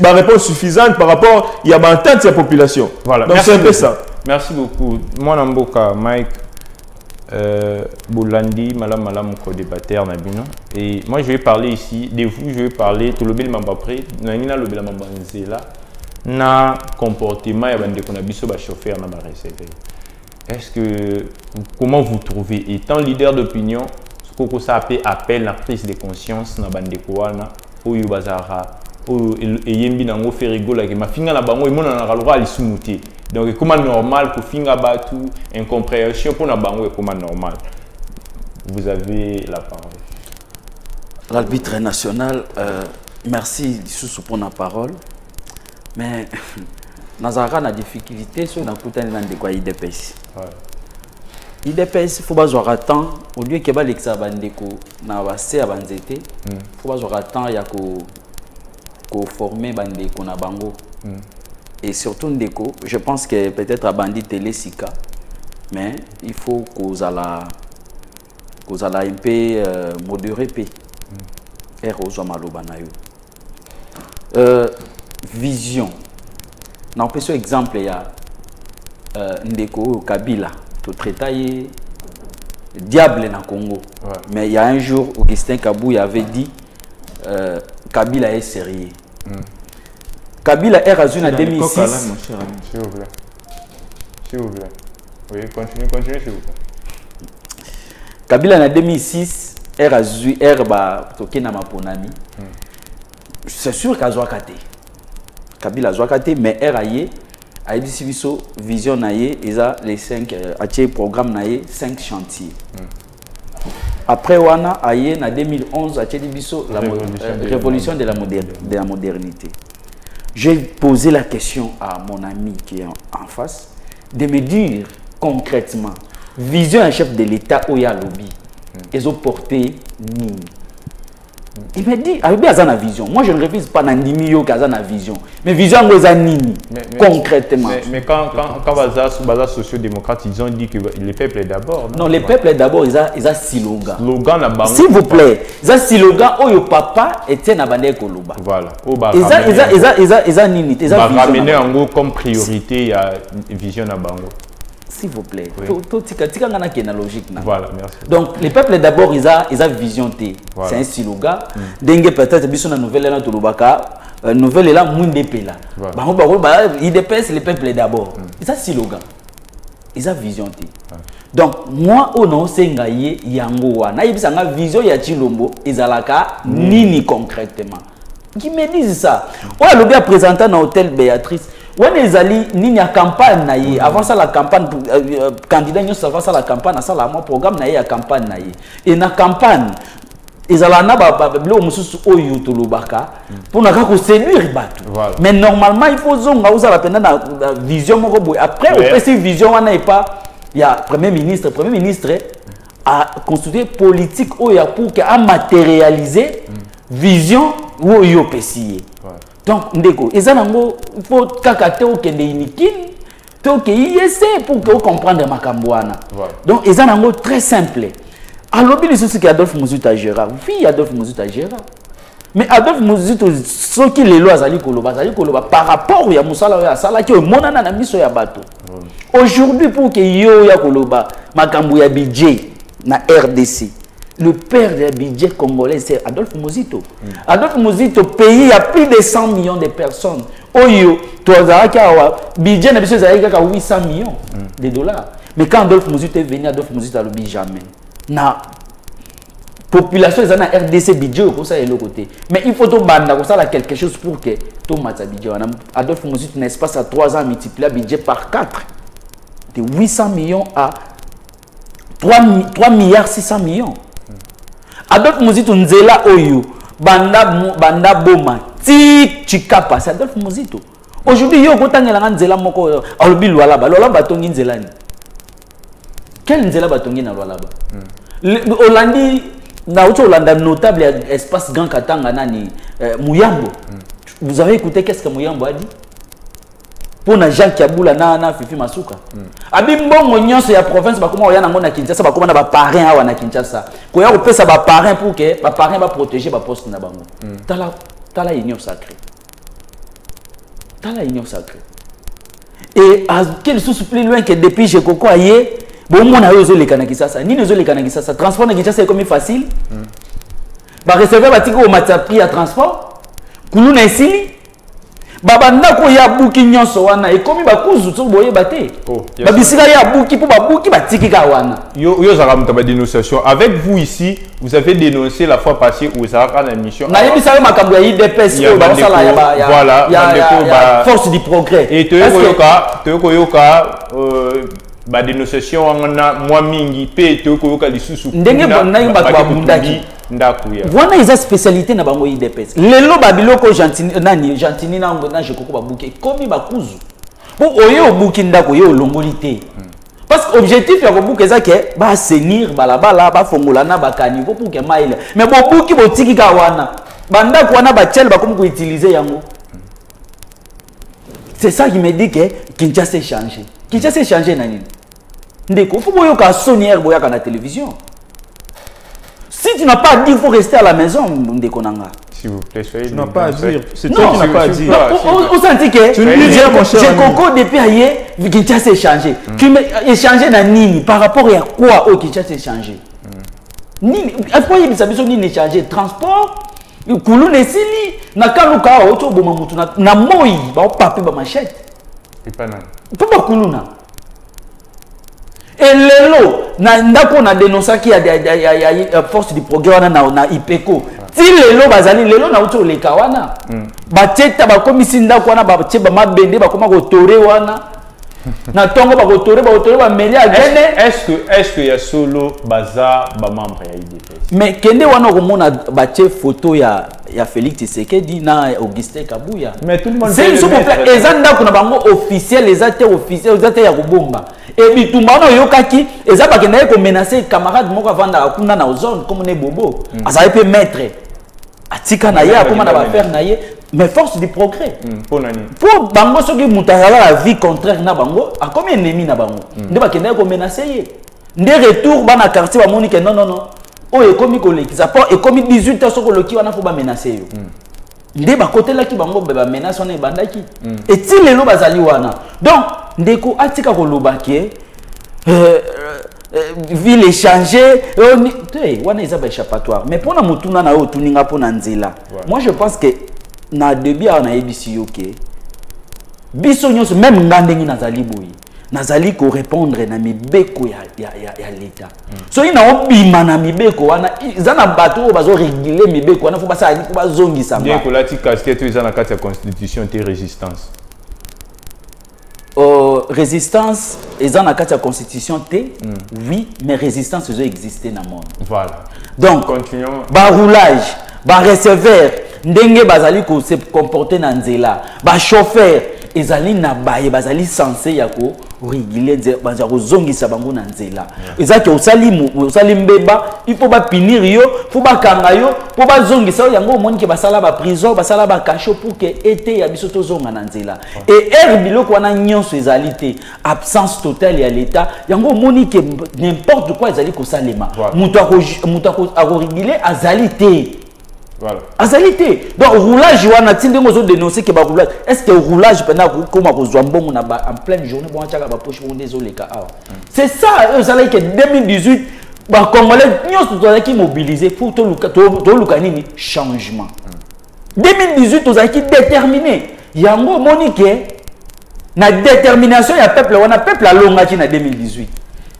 ma réponse suffisante par rapport à l'entente de sa population. Voilà. Donc c'est un peu ça. Merci beaucoup. Moi, Namboka, Mike, Boulandi, Malam, co-débatteur Nabino. Et moi, je vais parler ici, de vous, je vais parler, tout le bel m'après, Nangina le bel m'abanzela. Na comportement et bande qu'on a biso ba chauffeur na ba receveur. Est-ce que comment vous trouvez étant leader d'opinion ce que ça appelle la prise de conscience na bande ko wana oyo bazara oyo eyembi nango fait rigola ke mafinga na bango imona na kalwa alisumuti. Donc comment normal ko finga batu incompréhension pour na bango et comment normal. Vous avez la parole. L'arbitre national merci sous pour la parole. Mais Nazara a difficulté sur la coutane de quoi IDPS. IDPS, il faut pas avoir temps au lieu que l'exabandeko na basé abanzete. Il faut pas avoir temps ya ko former bandeko na bango. Et surtout ndeko, je pense que peut-être à bandit télé sika, mais il faut qu'on a un peu modéré p. Erozo maloba na yo. Vision. N'a pas exemple il y a Ndeko Kabila tout traité diable na Congo. Ouais. Mais il y a un jour Augustin Kabou avait dit Kabila est sérieux. Kabila est rasé en 2006. S'il vous plaît. S'il vous plaît. Oui, continuez s'il vous plaît. Kabila en 2006 est rasé ba toké na maponami. C'est sûr qu'à Zouakate. Kabila Zouakate, mais RAE a dit Siviso vision naïe, ils ont les 5 programme naïe 5 chantiers. Après Wana Aye en 2011 a dit la révolution de la modernité. J'ai posé la question à mon ami qui est en face de me dire concrètement vision un chef de l'État Oya Lobby ils ont porté ni Il m'a dit, avec la vision. Moi, je ne refuse pas d'andimi yo kaza na vision. Mais vision est nini concrètement. Mais quand Baza sociaux-démocrates, ils ont dit que le peuple est d'abord. Non, le peuple est d'abord, ils ont slogan. S'il vous plaît, ils ont slogan, oh yo papa et tiens na bande koloba. Voilà. Ils ont nini, ils ont ramener en gros comme priorité, il y a vision na bango. S'il vous plaît, logique. Voilà, merci. Donc, les peuples d'abord, ils ont vision. Voilà. C'est un slogan. Dengue peut-être, ils ont une nouvelle là, nouvelle là, Moundepela. Ils dépassent les peuples d'abord. Ils ont un slogan. Ils ont vision. Donc, moi, au nom, c'est Ngaye Yangoa. Ils ont une vision, il y a Chilombo, ils ont nini concrètement. Qui me disent ça? On a le présenté dans l'hôtel Béatrice. On est allé ni à campagne avant ça la campagne candidat nous avant ça la campagne ça la moi programme naïe à campagne naïe et na campagne ils allaient na ba blo mususu oyo to lobaka pour na ko séduire batu. Mais normalement il faut zonga uza la pena na vision moko boy après au peut vision wana et pas il y a premier ministre a constitué politique oyo pour que a matérialiser vision oyo pesier. Donc, ndeko, il faut kakate au kende inikin, pour comprendre ma cambouana. Donc, ils ont très simple. Alors, il y a Adolphe Mouzuta Gérard. Oui, Adolphe Mouzuta Gérard. Mais Adolphe Mouzuta, ce qui les lois par rapport à Moussala, à qui est monana na miso ya bato. Aujourd'hui, pour que yo ya koloba, ma cambouya budget na RDC. Le père des budgets congolais, c'est Adolphe Muzito. Adolphe Muzito, pays, il y a plus de 100 millions de personnes. Oyo, budget n'a pas 800 millions de dollars. Mais quand Adolphe Muzito est venu, Adolphe Muzito n'a pas jamais. La population est en RDC budget comme ça et l'autre côté. Mais il faut quelque chose pour que tout le budget. Adolphe Muzito, n'est-ce pas, ça 3 ans multiplié le budget par 4. De 800 millions à 3 milliards 600 millions. Adolphe Muzito nzela oyo banda boma ti chikapa c'est Adolphe Muzito. Aujourd'hui yo kotangela nzela moko alobi lwalaba batongi nzela ni. Quel nzela batongi na lwalaba? Olandi na autre Olanda notable espace Grand Katanga nani Muyambo. Vous avez écouté qu'est-ce que Muyambo a dit? Pour na Jean Kiabula na Fifi Masuka. Abimbongo nyonso ya province bakoma oya nango na Kinshasa bakoma na ba parrain awa na Kinshasa. Ko ya kopesa ba parrain pour que ba parrain ba protéger ba poste na bango. Tala union sacrée. Tala union sacrée. Et à quel source plus loin que depuis je koko aye, bon mon a yozo le kana Kinshasa. Ni nozo le kana Kinshasa transport na Kinshasa est comme facile. Ba recevoir ba tiko au matapi à transport. Kulu na esili baba ndako ya buki nyonso wana ekomi bakuzu to boye bate babisika ya buki pour babuki batiki ka wana yo zaka mutaba dénonciation avec vous ici vous avez dénoncé la fois passée où ça a une mission na yebi sa makambo ya IDPS ko ba sala ya voilà ya force du progrès et to yoka ba dénonciation wana moi mingi pe to yoka lisusu ndenge bonna yimba kwa bundaki voilà les spécialités na bango IDPS lelo babiloko gentini na jekoko babuki komi bakuzu pour oyo buki ndako yo longolité parce que objectif ya kobuka ezake ba assainir balabala ba fongola na bakani pour que maile mais bobuki botiki ka wana bandako wana ba tchel ba comme ko utiliser yango. C'est ça qui me dit que Kinshasa s'est changé. Kinshasa s'est changé nani ndeko faut boyo ka sonière boya ka na télévision. Si tu n'as pas à dire, il faut rester à la maison, s'il vous plaît, soyez. Tu n'as pas à dire. C'est toi qui n'as pas à dire. On sentit que j'ai coco depuis ailleurs, Kinshasa s'est changé. Tu m'as changé dans Nini par rapport à quoi au Kinshasa s'est changé. Nini, après il s'est Nini changé transport. Kulu nesili na kaluka oto boma mutu na moi ba papi ba machette. Et pas nan. Pas Kulu na. Et lelo ndako na dénoncer qui a force du progrès na IPECO ti lelo bazali lelo na uto le kawana bateta ba komisi ndako wana ba tsheba mabende ba koma ko tore wana na tongo ba ko tore ba meli agene est-ce que ya solo baza ba membre ya IDPS mais kende wana ko mona ba tche photo ya Félix Tshisekedi na Augustin Kabuya mais tout le monde c'est s'il vous plaît ezanda ko na bango officiel les acteurs ya kubomba et bitumba na yokaki eza ba kende ko menacer camarade moko avanda akuna na zone comme ne bobo asa peut mettre atika na ye akoma na ba faire na ye mais force du progrès pour bango soki mutazala la vie contraire na bango akomi ennemi na bango nde bakenda ko menacer ye nde retour bana quartier ba moni que non o ekomi kolekisa po ekomi 18 ans soko loki wana fo ba menacer yo nde bakotelaki bango ba menace wana ebandaki eti lelo bazali wana donc ndeko atika kolobaki ville échanger wana eza ba échappatoire mais pour na mutuna na yo tuninga po na nzela moi je pense que na début na ebisi yoke biso nyonso même ngandengi nazali boyi nazali ko répondre na mibeko ya l'état so ina obima na mibeko wana zana bato bazo réguler mibeko wana fo basa ko bazongisa bien ko lati casquette eza na kati ya constitution te résistance résistance eza na kati ya constitution te oui mais résistance ezo exister na monde voilà donc continuons ba roulage ba receveur ndenge bazali ko se comporter na nzela ba chauffeur ezali na baye bazali censé ya ko réguler baza ko zongisa bango na nzela ezaki osali mbeba il faut ba punir yo faut ba kanga yo pour ba zongisa yango moni ke basala ba prison basala ba cachot pour que été ya biso to zonga na nzela et biloko wana nyonso ezali te absence totale ya l'état yango moni ke n'importe quoi ezali ko salema muto ako réguler azali te. Voilà. Azalité. Donc roulage wana tinde ngozo dénoncer que ba roulage. Est-ce que roulage pendant comment ko zwa mbongo na en pleine journée bon chaka ba poche bon désolé ka awa. C'est ça ça là que 2018 ba congolais nyonso to qui mobiliser pour to luka nini changement. 2018 to qui déterminé. Yango monique na détermination ya peuple wana peuple alongaki na 2018.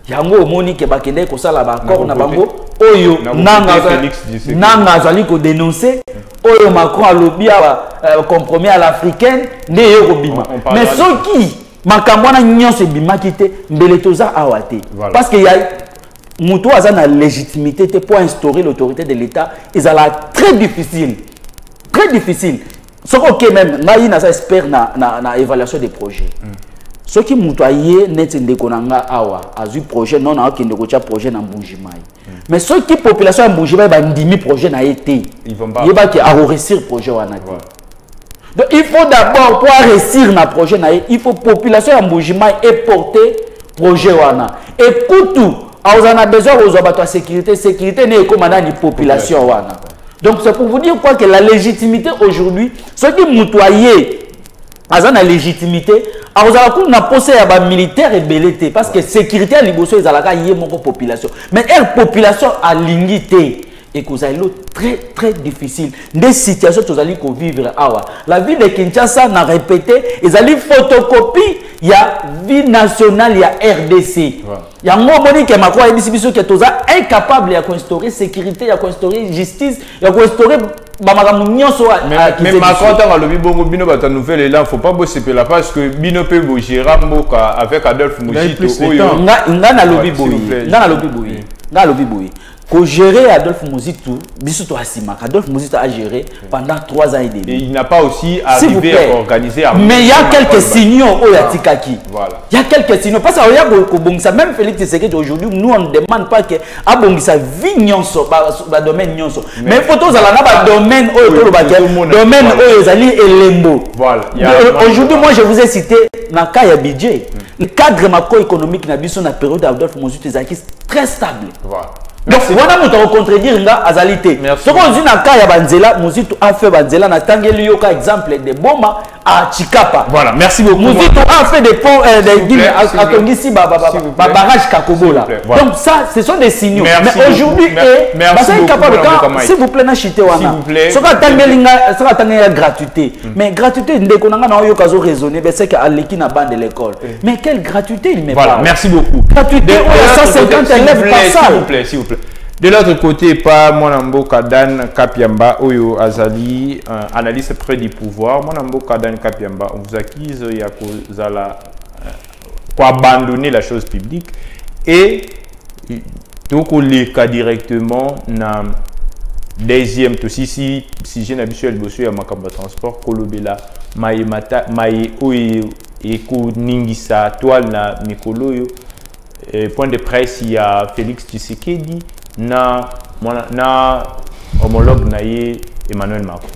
Yango monique bakende ko sala ba accord na bango oyo nanga azali ko dénoncer oyo Macron a lobby à compromis à l'africaine ne yo bima mais soki makambo na nyonso bimaki te mbele toza awate parce que y a muto aza na légitimité te pour instaurer l'autorité de l'État ezala très difficile soko que même ngai na ça expert na évaluation des projets ce qui mutoye net ndeko nanga awa azu projet non na kende ko tia projet na Mbujimai mais ce qui population ya Mbujimai ba ndimi projet na été ils vont pas yeba ki a réussir projet wana donc il faut d'abord pour réussir na projet na il faut population ya Mbujimai et porter projet wana et kutu a besoin aux bateaux sécurité ne commandant ni population wana donc c'est pour vous dire quoi que la légitimité aujourd'hui ce qui mutoye azan la légitimité azala ko na posé ya ba militaire et belité parce que sécurité à liboso ezalaka yé moko population mais elle population a lingité et que ça est très difficile des situations tozali ko vivre awa la ville de Kinshasa n'a répété ezali photocopie ya vie nationale ya RDC yango moni ke Macron ebisi biso ke toza incapable ya instaurer sécurité ya instaurer justice ya instaurer mais Macron tant à lobby bongo bino bata nouvelle là faut pas bosser là parce que bino peut gérer mboka avec Adolphe Mujito nga na lobby boy ko gérer Adolphe Muzito biso to asimaka Adolphe Muzito a géré pendant 3 ans et demi. Et il n'a pas aussi arrivé à organiser. Mais il y a quelques signaux au Yatikaki. Voilà. Il y a quelques signaux parce que y a bongisa même Félix Tshisekedi aujourd'hui nous on ne demande pas que a bongisa vie nyonso ba domaine nyonso. Mais photos ala na ba domaine domaine oyo ezali elembo. Voilà. Aujourd'hui moi je vous ai cité na cas ya budget. Le cadre macroéconomique na biso na période d'Adolphe Muzito ezaki très stable. Voilà. Donc, voilà, nous avons contredire nga azalité. Ce qu'on dit dans le cas Banzela, Muzito a fait Banzela, n'a tangeli yoka exemple de Boma à Chikapa. Voilà, merci beaucoup. Muzito a fait des ponts, des guillemets à Tongisi, barrage Kakobola. Donc, ça, ce sont des signaux. Mais aujourd'hui, s'il vous plaît, n'achitez wana. Ce qu'on a tangeli gratuité. Mais gratuité, dès qu'on a eu l'occasion de raisonner, c'est qu'à l'équipe n'a pas de l'école. Mais quelle gratuité il met pas. Voilà, merci beaucoup. Gratuité, 150 élèves par salle. S'il vous plaît. De l'autre côté, pas Monambo Kadan Kapiamba, Oyo Azali, analyste près du pouvoir. Monambo Kadan Kapiamba, on vous accuse, il y a pour abandonner la chose publique. Et donc, on les cas directement dans deuxième, si j'ai un habituel bossé à Makamba Transport, Kolobela, Maïmata, Maï, Oyo, Eko, Ningisa, Toile, na Mikolo, point de presse, il y a Félix Tshisekedi. Na homologue na ye Emmanuel Macron.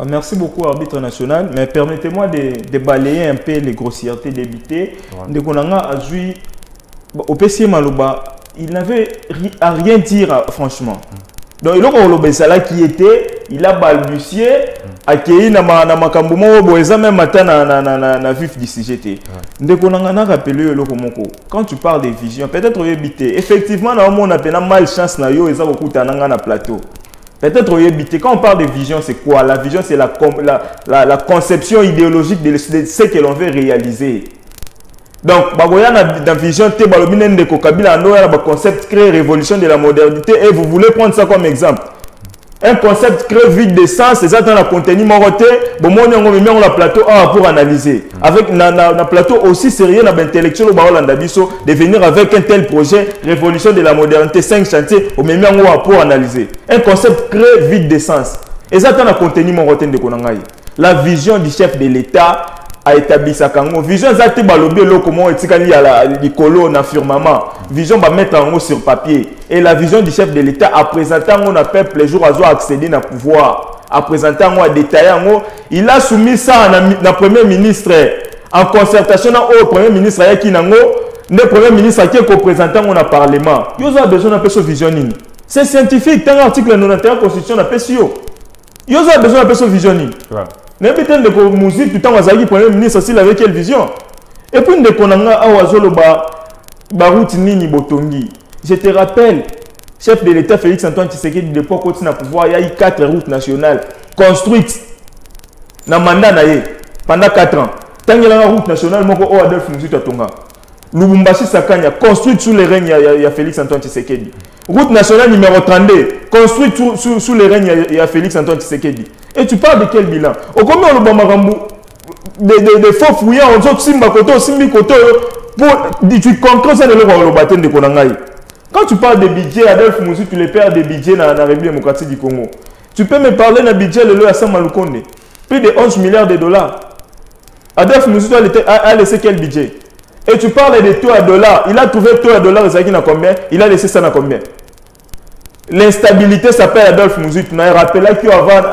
Merci beaucoup, arbitre national. Mais permettez-moi de balayer un peu les grossièretés débitées. De Konanga a joué au PC Malouba, il n'avait à rien dire, franchement. Donc, il a qui était, il a balbutié, accueilli na makambumo boeza même matin na vif du CGT. Ndekonanga rappelé le komoko. Quand tu parles de vision, peut-être éviter. Effectivement, na on a peine malchance na yo eza kokuta na plateau. Peut-être éviter. Quand on parle de vision, c'est quoi? La vision, c'est la conception idéologique de ce que l'on veut réaliser. Donc, bagoya dans vision te balobinen de Kokabila no ya concept créer révolution de la modernité et vous voulez prendre ça comme exemple. Un concept crée vide de sens, c'est ça dans la contenu moroté, bon moi on met on la plateau pour analyser. Avec na plateau aussi sérieux na intellectuel ba Hollanda biso de venir avec un tel projet révolution de la modernité 5 chantiers au même on pour analyser. Un concept crée vide de sens. Et ça dans la contenu moroté de Konangai. La vision du chef de l'État a établi sa kango vision zati balobé lo comment etikali à la likolo na firmament vision va mettre en haut sur papier et la vision du chef de l'État a présenté on a peuple les jours à accéder na pouvoir a présenté on a détaillé en il a soumis ça na premier ministre en concertation au premier ministre qui nango le premier ministre qui est représentant on a parlement yo a besoin d'un peu ce visionning c'est scientifique dans l'article 91 constitution na PCO yo a besoin d'un peu ce visionning. N'importe de musique tout le temps azali premier ministre s'il avait quelle vision et puis de konanga awazolo ba route nini botongi je te rappelle chef de l'État Félix Antoine Tshisekedi de l'époque au pouvoir il y a eu 4 routes nationales construites na mandat na ye pendant 4 ans tant que la route nationale moko o Adolphe Muzitu atonga Lubumbashi Sakanya construite sous les règnes il y a Félix Antoine Tshisekedi route nationale numéro 32 construite sous les règnes il y a Félix Antoine Tshisekedi. Et tu parles de quel bilan? Au combien on de faux fouillants, on dit Simba Koto, Simbi Koto, tu comprends ça de le baptême de Konangaï. Quand tu parles de budget, Adolphe Mouzi, tu les perds des budgets dans la République démocratique du Congo. Tu peux me parler d'un budget de l'eau à Samaloukonde, plus de 11 milliards de dollars. Adolphe Mouzi a laissé quel budget? Et tu parles de taux à dollars, il a trouvé taux à dollars, combien? Il a laissé ça à combien? L'instabilité s'appelle Adolphe Mouzi. Tu m'as rappelé qu'avant,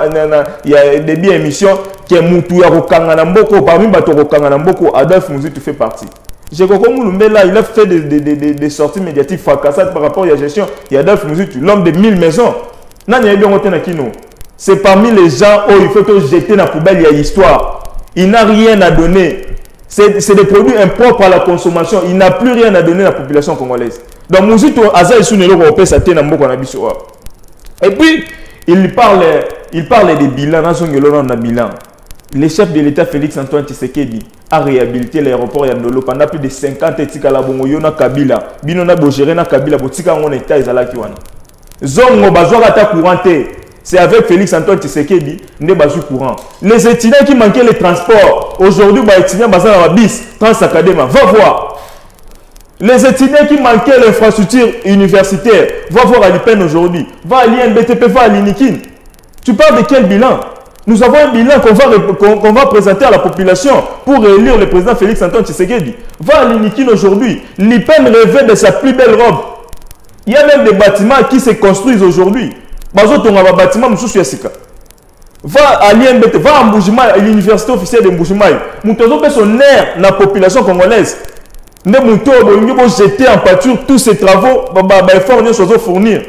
il y a des émissions qui est Moutou Yarokanganamboko, parmi Batokokanganamboko, Adolphe Mouzi, tu fais partie. J'ai compris là, il a fait des sorties médiatiques fracassades par rapport à la gestion. Il y a Adolphe Mouzi, l'homme de 1000 maisons. C'est parmi les gens où il faut que jeter dans la poubelle, il y a l'histoire. Il n'a rien à donner. C'est des produits impropres à la consommation. Il n'a plus rien à donner à la population congolaise. Donc, Mouzito Aza Isunelo Européen, ça tient et puis, il parle des bilans, dans bilan. Le chef de l'État Félix Antoine Tshisekedi a réhabilité l'aéroport Yandolo pendant plus de 50 étika la bongo yona Kabila. Binona Bogéré na Kabila, botika on état ezalaki wana. Zongo bazwa ta couranté. C'est avec Félix Antoine Tshisekedi, ne bazou courant. Les étudiants qui manquaient les transports, aujourd'hui, les étudiants basés dans la bis, Transacadéma, va voir. Les étudiants qui manquaient l'infrastructure universitaire, va voir à l'IPEN aujourd'hui, va à l'INBTP, va à l'INIKIN. Tu parles de quel bilan? Nous avons un bilan qu'on va présenter à la population pour élire le président Félix Antoine Tshisekedi. Va à l'INIKIN aujourd'hui, l'IPEN revêt de sa plus belle robe. Il y a même des bâtiments qui se construisent aujourd'hui. Bâtiment va à l'INBT, va à Mboujimai, à l'université officielle de Mboujimai. Nous avons son air dans la population congolaise. Nous avons jeté en pâture tous ces travaux, fournir.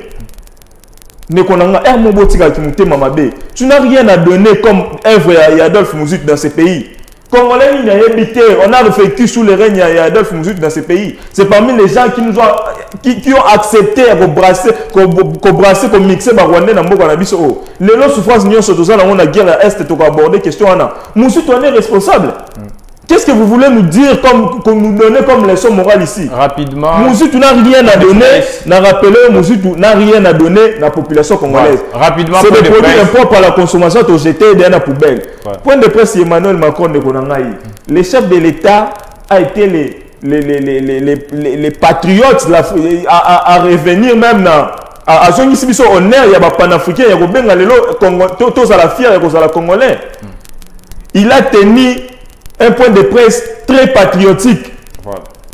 Tu n'as rien à donner comme œuvre à Adolphe Mouzi dans ces pays. Congolais, on a réfléchi sous les règnes d'Adolphe Mouzi dans ces pays. C'est parmi les gens qui ont accepté qu'on brasser, qu'on mixer Rwandais dans Mboka Nabiso. Les lots souffrances n'y ont dans la guerre à Est, tu as abordé question. Mouzi, tu en es responsable. Qu'est-ce que vous voulez nous dire comme nous donner comme leçon morale ici? Rapidement. Mouzi, tu n'as rien à donner. N'a rappelé, Mouzi, tu n'as rien à donner à la population congolaise. Rapidement. C'est des produits impropres à la consommation, tu as jeté dans la poubelle. Point de presse, Emmanuel Macron de Konangaï. Le chef de l'État a été les patriotes à revenir même à son ici, honneur, il y a des panafricains, il y a des Bengalelo, tous à la fière, il y a des Congolais. Il a tenu un point de presse très patriotique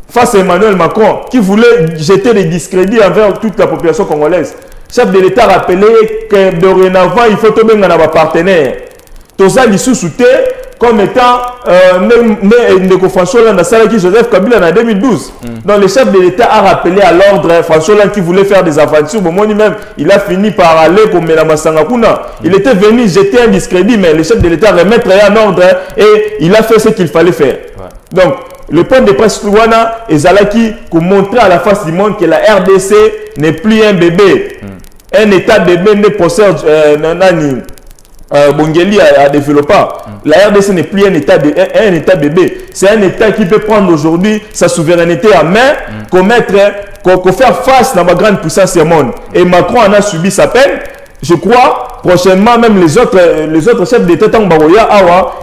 face à Emmanuel Macron qui voulait jeter des discrédits envers toute la population congolaise. chef de l'État rappelé que dorénavant, il faut tomber dans nos partenaires. Tout ça, il sous-souté comme étant François Hollande a salé Joseph Kabila en 2012. Donc le chef de l'État a rappelé à l'ordre François Hollande qui voulait faire des aventures. Bon, même, il a fini par aller comme Mélama Sangakuna. Il était venu jeter un discrédit, mais le chef de l'État remettre en ordre et il a fait ce qu'il fallait faire. Ouais. Donc, le point de presse Luana et Zalaki pour montrer à la face du monde que la RDC n'est plus un bébé. Un État bébé ne possède Bongeli a développé. La RDC n'est plus un État bébé. C'est un État qui peut prendre aujourd'hui sa souveraineté en main, faire face à la grande puissance du monde. Et Macron en a subi sa peine. Je crois, prochainement, même les autres chefs d'État,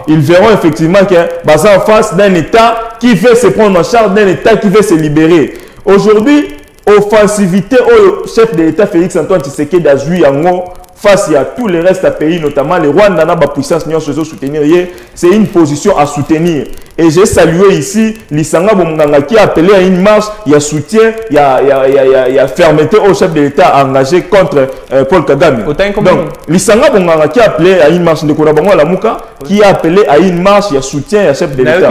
ils verront effectivement qu'ils sont en face d'un État qui veut se prendre en charge, d'un État qui veut se libérer. Aujourd'hui, offensivité au chef de l'État Félix Antoine Tshisekedi a joué en face à tous les restes des pays, notamment les Rwandais, la puissance de soutenir, c'est une position à soutenir. Et j'ai salué ici Lisanga Bonganga qui a appelé à une marche, il y a soutien, il y a fermeté au chef de l'État engagé contre Paul Kagame. Donc, Lisanga Bonganga qui a appelé à une marche de Konabango Lamuka, qui a appelé à une marche, il y a soutien, il y a chef de l'État.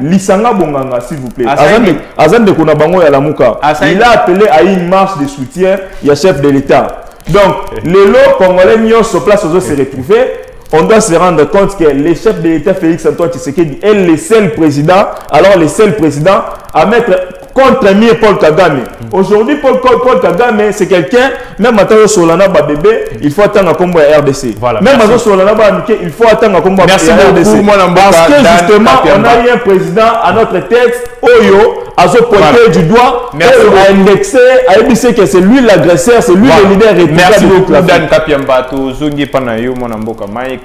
Lisanga Bonganga, s'il vous plaît. Azan de Konabango Lamuka. Il a appelé à une marche de soutien, il y a chef de l'État. Donc, les lots congolais mis sur place aux se retrouver. On doit se rendre compte que le chef de l'État Félix Antoine Tshisekedi est le seul président, alors le seul président à mettre contre Paul Kagame. Aujourd'hui, Paul Kagame, c'est quelqu'un, même à Solana bébé, il faut attendre à combo à RDC. Voilà, même à Solana il faut attendre à combo à RDC. Parce que justement, on a eu un président à notre texte, Oyo, à se pointer du doigt, à indexer, à indiquer que c'est lui l'agresseur, c'est lui le leader. Merci beaucoup, Dan Kapiamba, Zungi Panayo, mon amboka Mike.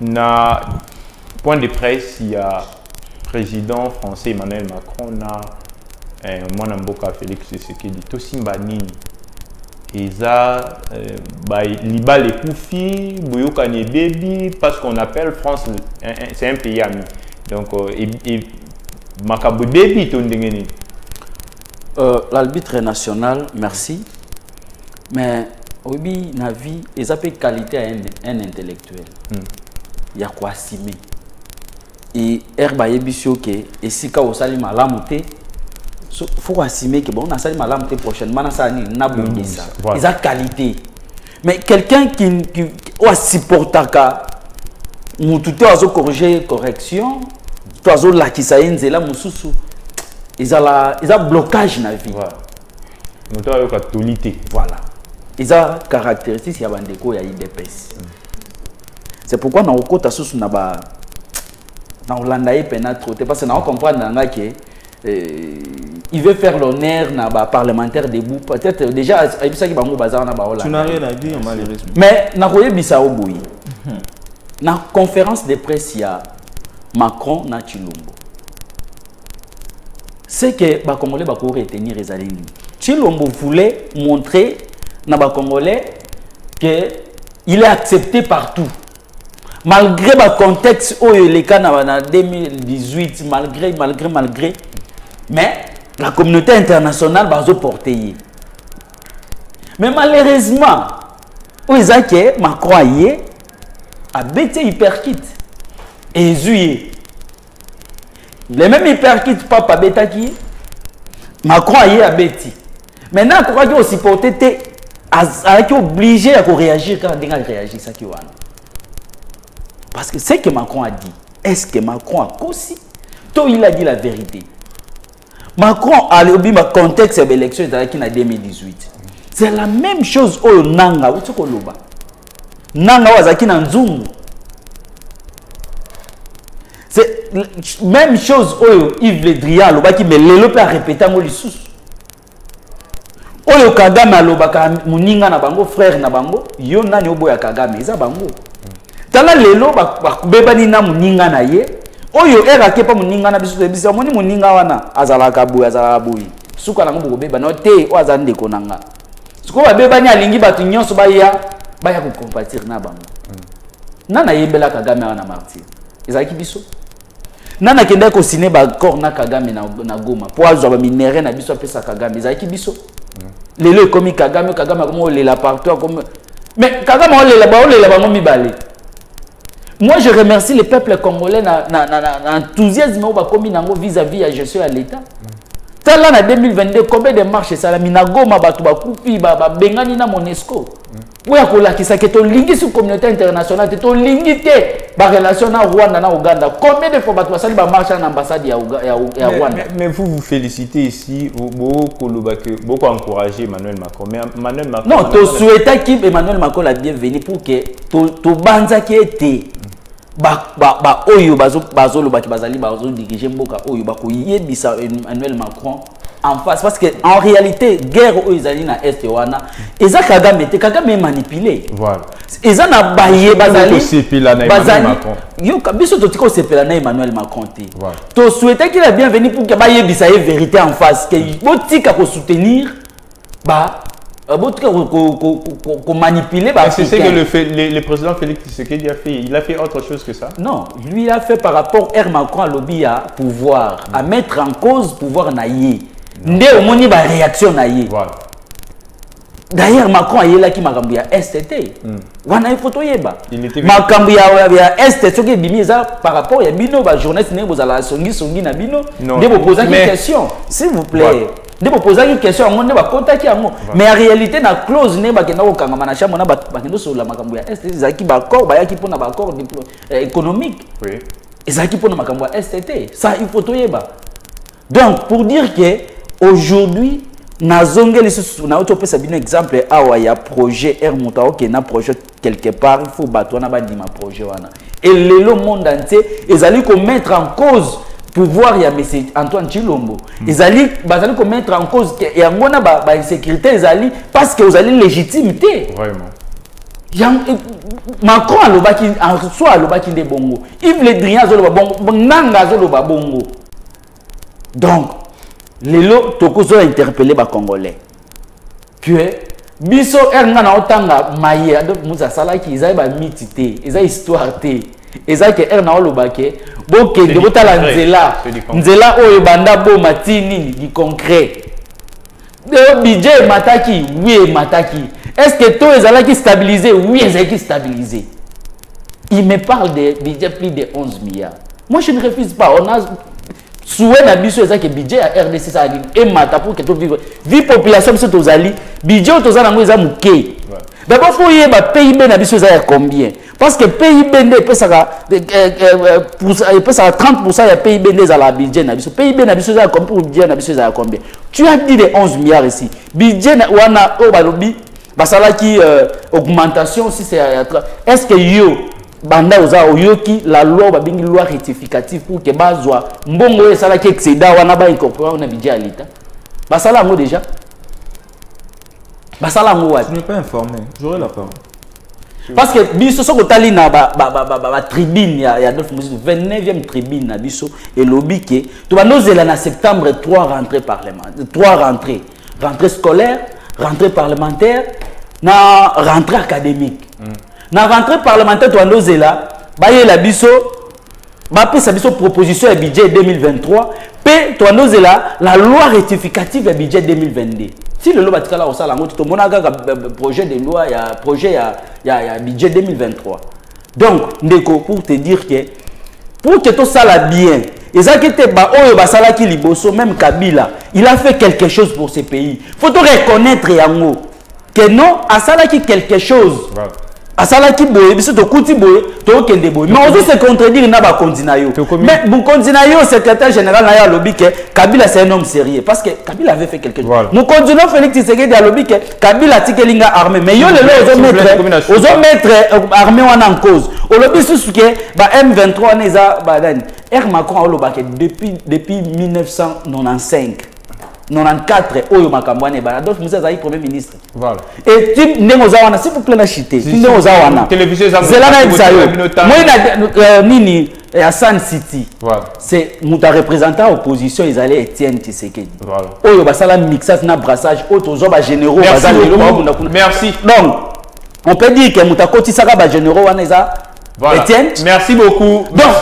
Na point de presse, il y a président français Emmanuel Macron, mon amboka Félix Tshisekedi, Tosimba Nini. Eza liba les koufi, boyoka ni baby, parce qu'on appelle France, c'est un pays ami. Donc, Makabo baby, tondengeni. L'arbitre national, merci. Mais, oui, na vie, ils appellent qualité à un intellectuel. Il y a quoi simer. Et herba yebisio ke et si ka osali malamu te faut assumer que bon on a sali malamu te prochainement na sali na bongisa ils a qualité mais quelqu'un qui supportaka mutu te azo corriger correction to azo lakisa nzela mususu ils a blocage na vie mutu ayo katolité voilà ils a caractéristique ya bandeko ya IDPS c'est pourquoi na okota susu na ba na Hollande parce que on comprend que il veut faire l'honneur na ba parlementaire debout peut-être déjà il ça qui bango bazar na ba Hollande. Tu n'as rien à dire malheureusement. Mais na koyebisa oboyi. Na conférence de presse ya Macron na Chilombo. C'est que ba Congolais ba ko retenir ezalini. Chilombo voulait montrer na ba Congolais que il est accepté partout. Malgré le contexte où les cas en 2018, malgré, mais la communauté internationale va se porter. Mais malheureusement, où ils ont que Macron a bêté hyperkit et zuye. Les mêmes hyperkit papa bêta qui Macron a bêté. Maintenant, pourquoi il aussi porté est obligé à réagir quand il réagit ça qui va. Parce que ce que Macron a dit, est-ce que Macron a aussi? Toi, il a dit la vérité. Macron a le contexte de l'élection en 2018. C'est la même chose au Nanga. Nanga wazaki na nzungu. C'est la même chose au Yves Le Drian, mais le peut répéter en lisusu. Oyo Kagame alobaka muninga na bango frère na bango, yo nani oboya Kagame, eza bango. Tala lelo bakubebani na muninga na ye oyo erake pa muninga na biso bisa moni muninga wana azalaka boyi suka na ngo beba no te o azande konanga suko babebani alingi batu nyonso baya ko compatir na bango nana yembela Kagame wana martyr ezaki biso nana kenda ko signer ba accord na Kagame na Goma po azwa ba minere na biso pesa Kagame ezaki biso lelo ekomi Kagame comme olela partout comme mais Kagame olela bango mibale. Moi je remercie les peuples congolais na enthousiasme au bakomi nango vis-à-vis à gestion à l'état. Tala na 2022 combien de marches ça la minagoma batu bakufi bengani na Monesco. Pour ya kolakisa ke to lingi sur communauté internationale to lingi te ba relation na Rwanda na Uganda. Combien de fois batu basali ba marche en ambassade ya Rwanda. Mais vous félicitez ici beaucoup encourager Emmanuel Macron. Mais Emmanuel Macron non, to souhaita ki Emmanuel Macron la bienvenue pour que to banza ki été oyo bazo lo baki bazali bazo diriger mboka oyo bako yebisa Emmanuel Macron en face parce que en réalité guerre oyo izali na est wana eza Kagame manipulé voilà eza na baye bazali sepela na Emmanuel Macron yo kabiso to tiko sepela na Emmanuel Macron te voilà to souhaiter qu'il la bienvenue pour que ba yebisa ye vérité en face que botika ko soutenir manipuler. C'est ce que le président Félix Tshisekedi a fait. Il a fait autre chose que ça. Non, lui il a fait par rapport à Macron à lobby à pouvoir, à mettre en cause pouvoir naïe. Ndé au moni ba réaction naïe. Voilà. D'ailleurs Macron a yé là qui m'a cambié à STT. Wana photo yeba. M'a cambié à STT ce qui est bimi ça par rapport à bino ba journaliste né vous allez songi na bino. Ndé vous poser une question s'il vous plaît. De poser une question à mon ne va contacter à moi mais en réalité na clause ne ba kenda ko kangama na chambre na ba kendo sur la makambo ya STT zaki ba accord ba yaki pona ba accord économique oui ezaki pona makambo ya STT ça il faut toyeba donc pour dire que aujourd'hui na zongeli sous na auto pesa bien exemple awa ya projet Air Moutao qui na projet quelque part il faut battre na ba dima projet wana et le monde entier ezali ko mettre en cause pouvoir ya monsieur Antoine Chilombo ezali bazali ko mettre en cause que ya ngona ba insécurité ezali parce que ezali légitimité vraiment Macron alobaki en soi alobaki de bongo Yves Le Drian zoloba bongo nanga zoloba bongo donc lelo tokozo interpeller ba congolais que biso erna na otanga maye ado muza salaki ezali ba mitité ezali histoire té ezali que erna olobake boke de botala nzela oyo banda bo matini di concret de budget mataki oui mataki est-ce que tout ezalaki stabilisé oui ezalaki stabilisé il me parle de budget plus de 11 milliards moi je ne refuse pas on a souhait na biso ezaki budget à RDC ça et mata pour que tout vivre vie population biso tozali budget tozana ngo eza muke d'abord faut yeba PIB na biso eza combien parce que PIB ne peut ça 30% ya PIB les à la budget na biso PIB na biso eza combien pour budget na biso eza combien tu as dit de 11 milliards ici budget wana o balobi basala qui augmentation si c'est est-ce que yo banda oza oyoki la loi babingi loi rectificative pour que bazwa mbongo esala ki excédent wana ba incorporer na budget à l'état basala ngo déjà basala ngo wa je n'ai pas informé j'aurai la parole parce que biso soko tali na ba tribune ya 29e tribune na biso et lobby ke to banozela na septembre 3 rentrées parlementaires 3 rentrées scolaires rentrée parlementaire na rentrée académique na rentrée parlementaire to banozela baye la biso ba pesa biso proposition ya budget 2023 pe to banozela la loi rectificative ya budget 2022 si le loi batikala osala ngo to mona kaka projet de loi ya projet ya budget 2023 donc ndeko pour te dire que pour que tout ça la bien ezakete ba oyo basala ki liboso même Kabila il a fait quelque chose pour ce pays faut to reconnaître yango que non asala ki quelque chose asala ki boye biso to kuti boye to kende boye mais on se contredire na ba kontina yo mais bu kontina yo secrétaire général na ya lobby que Kabila c'est un homme sérieux parce que Kabila avait fait quelque chose mon continent Félix Tshisekedi a lobby que Kabila tikelinga armée mais yo le ozo mettre armée en cause au lobby sous que ba M23 neza ba dan R Macron oloba que depuis 1995 94 oyo makambwane ba Adolphe Musa zai premier ministre voilà et type ndengozawana s'il vous plaît na chité ndengozawana télévision za zelana exayo moi nini à San City voilà c'est muta représentant opposition ils allaient Étienne Tshisekedi voilà oyo basala mixage na brassage auto zo ba généraux bazali merci donc on peut dire que muta koti saka ba généraux wana eza Étienne merci beaucoup donc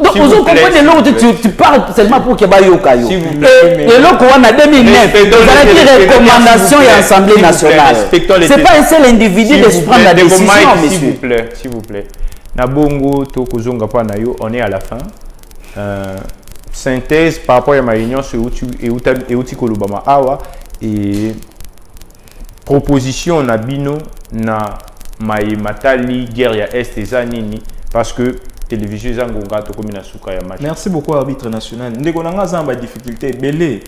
Donc, vous comprenez l'autre, tu parles seulement pour qu'il y ait Yokayo. Et l'autre, on a 2009, vous avez dit recommandation et Assemblée nationale. C'est pas un seul individu de se prendre la décision, monsieur. S'il vous plaît. Nabongo, Tokozonga Panayo, on est à la fin. Synthèse par rapport à ma réunion sur Euti Kolobama Awa et proposition Nabino na Maï Matali guerre Est et Zanini parce que télévision Zangonga to komina suka ya match. Merci beaucoup arbitre national. Ndeko nanga zamba difficulté belé.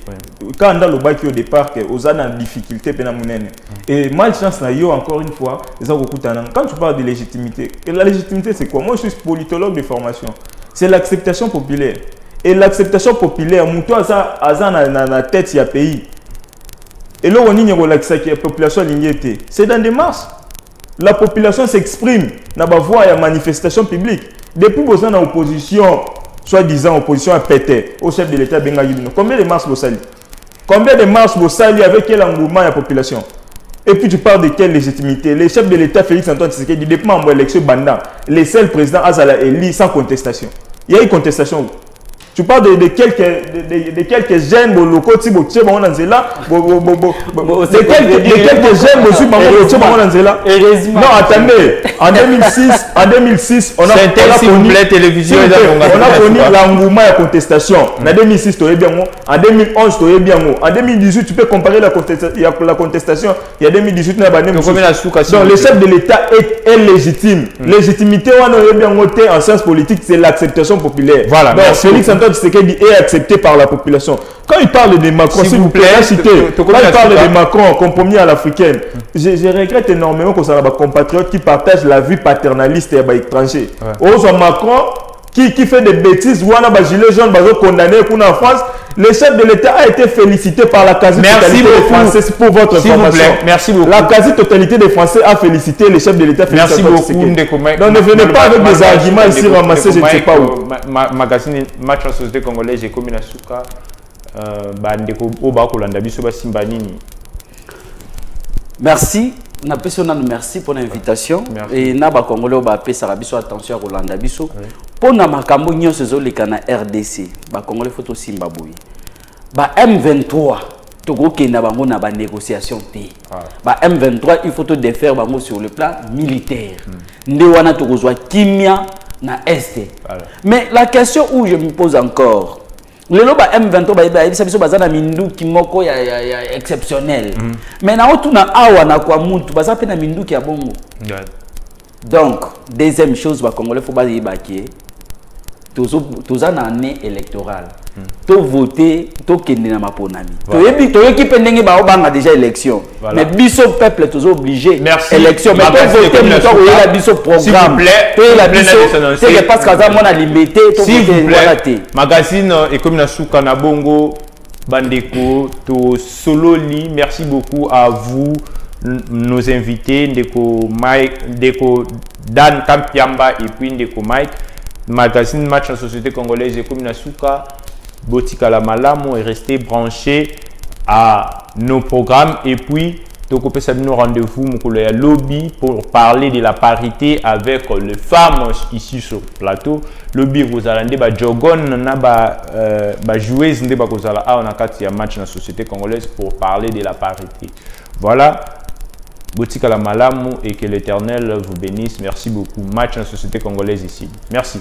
Quand dans le bac au départ que ozana difficulté pena munene. Et malchance na yo encore une fois, quand tu parles de légitimité, et la légitimité c'est quoi? Moi je suis politologue de formation. C'est l'acceptation populaire. Et l'acceptation populaire, mouto aza na tête ya pays. Et là on y la population lignité. C'est dans des marches. La population s'exprime dans la voie à manifestation publique. Depuis que vous êtes en opposition, soi-disant opposition à péter au chef de l'État Bengali, combien de marches vous saluez? Combien de marches vous saluez avec quel engouement à la population? Et puis tu parles de quelle légitimité? Les chefs de l'État Félix Antoine Tshisekedi, depuis l'élection Banda, les seuls présidents Azala élis sans contestation. Il y a une contestation. Tu parles de quelques jeunes locaux, de quelques jeunes non, attendez. En 2006, on a connu l'engouement à contestation. En 2006, tu es bien. En 2011, tu es bien. En 2018, tu peux comparer la contestation. Il y a 2018, donc le chef de l'État est légitime. Légitimité, on est bien noté en sciences politiques, c'est l'acceptation populaire. Voilà. Donc, Félix Antoine Tshisekedi est accepté par la population. Quand il parle de Macron, s'il vous plaît, quand il parle de Macron, compromis à l'africaine, je regrette énormément que ça soit des compatriotes qui partagent la vie paternaliste et étranger. Aujourd'hui, Macron, qui fait des bêtises, ou on a des gilets jaunes condamnés pour en France, le chef de l'État a été félicité par la quasi-totalité des Français pour votre information. Merci beaucoup. La quasi-totalité des Français a félicité le chef de l'État. Merci beaucoup. Donc ne venez pas avec des arguments ici ramassés, je ne sais pas où. Magazine Match en Société Congolaise, j'ai commis la souka. Merci. Merci pour l'invitation. Et Naba Congolais ba pe sarabiso attention à Rolanda biso. Pour na makambo nyonso zoleka na RDC, ba Congolais faut Zimbabwe. Ba M23 toko kenda bango na ba négociation té. Ba M23 il faut te défaire bango sur le plan militaire. Nde wana tokozwa kimia na Est. Mais la question où je me pose encore, le loba M23 ça biso bazana mindu kimoko ya exceptionnel. Mais na otuna awa na kwa mutu baza pe na mindu ki ya bongo. Donc deuxième chose ba Congolais faut ba yebaki tous en année électorale. To voter, to kende na maponami. To yoki pendenge ba obanga déjà élection. Mais biso peuple tous obligé élection. Mais to voter muto oya biso programme. To la biso c'est parce que ça mona limité to voter voilà té. Magazine Ekomina Suka na bongo bandeko to sololi. Merci beaucoup à vous nos invités Ndeko Mike, Ndeko Dan Kampiamba et puis Ndeko Mike. Magazine Match en Société Congolaise Ekomina Suka. Botika la Malamo est resté branché à nos programmes et puis Toko Pesabino rendez-vous Moukoulaya Lobby pour parler de la parité avec les femmes ici sur le plateau. Lobby vous allez ba jogon na ba joueuse ndeba kozala a on a kati ya match na société congolaise pour parler de la parité. Voilà. Botika la Malamo et que l'Éternel vous bénisse. Merci beaucoup. Match en société congolaise ici. Merci.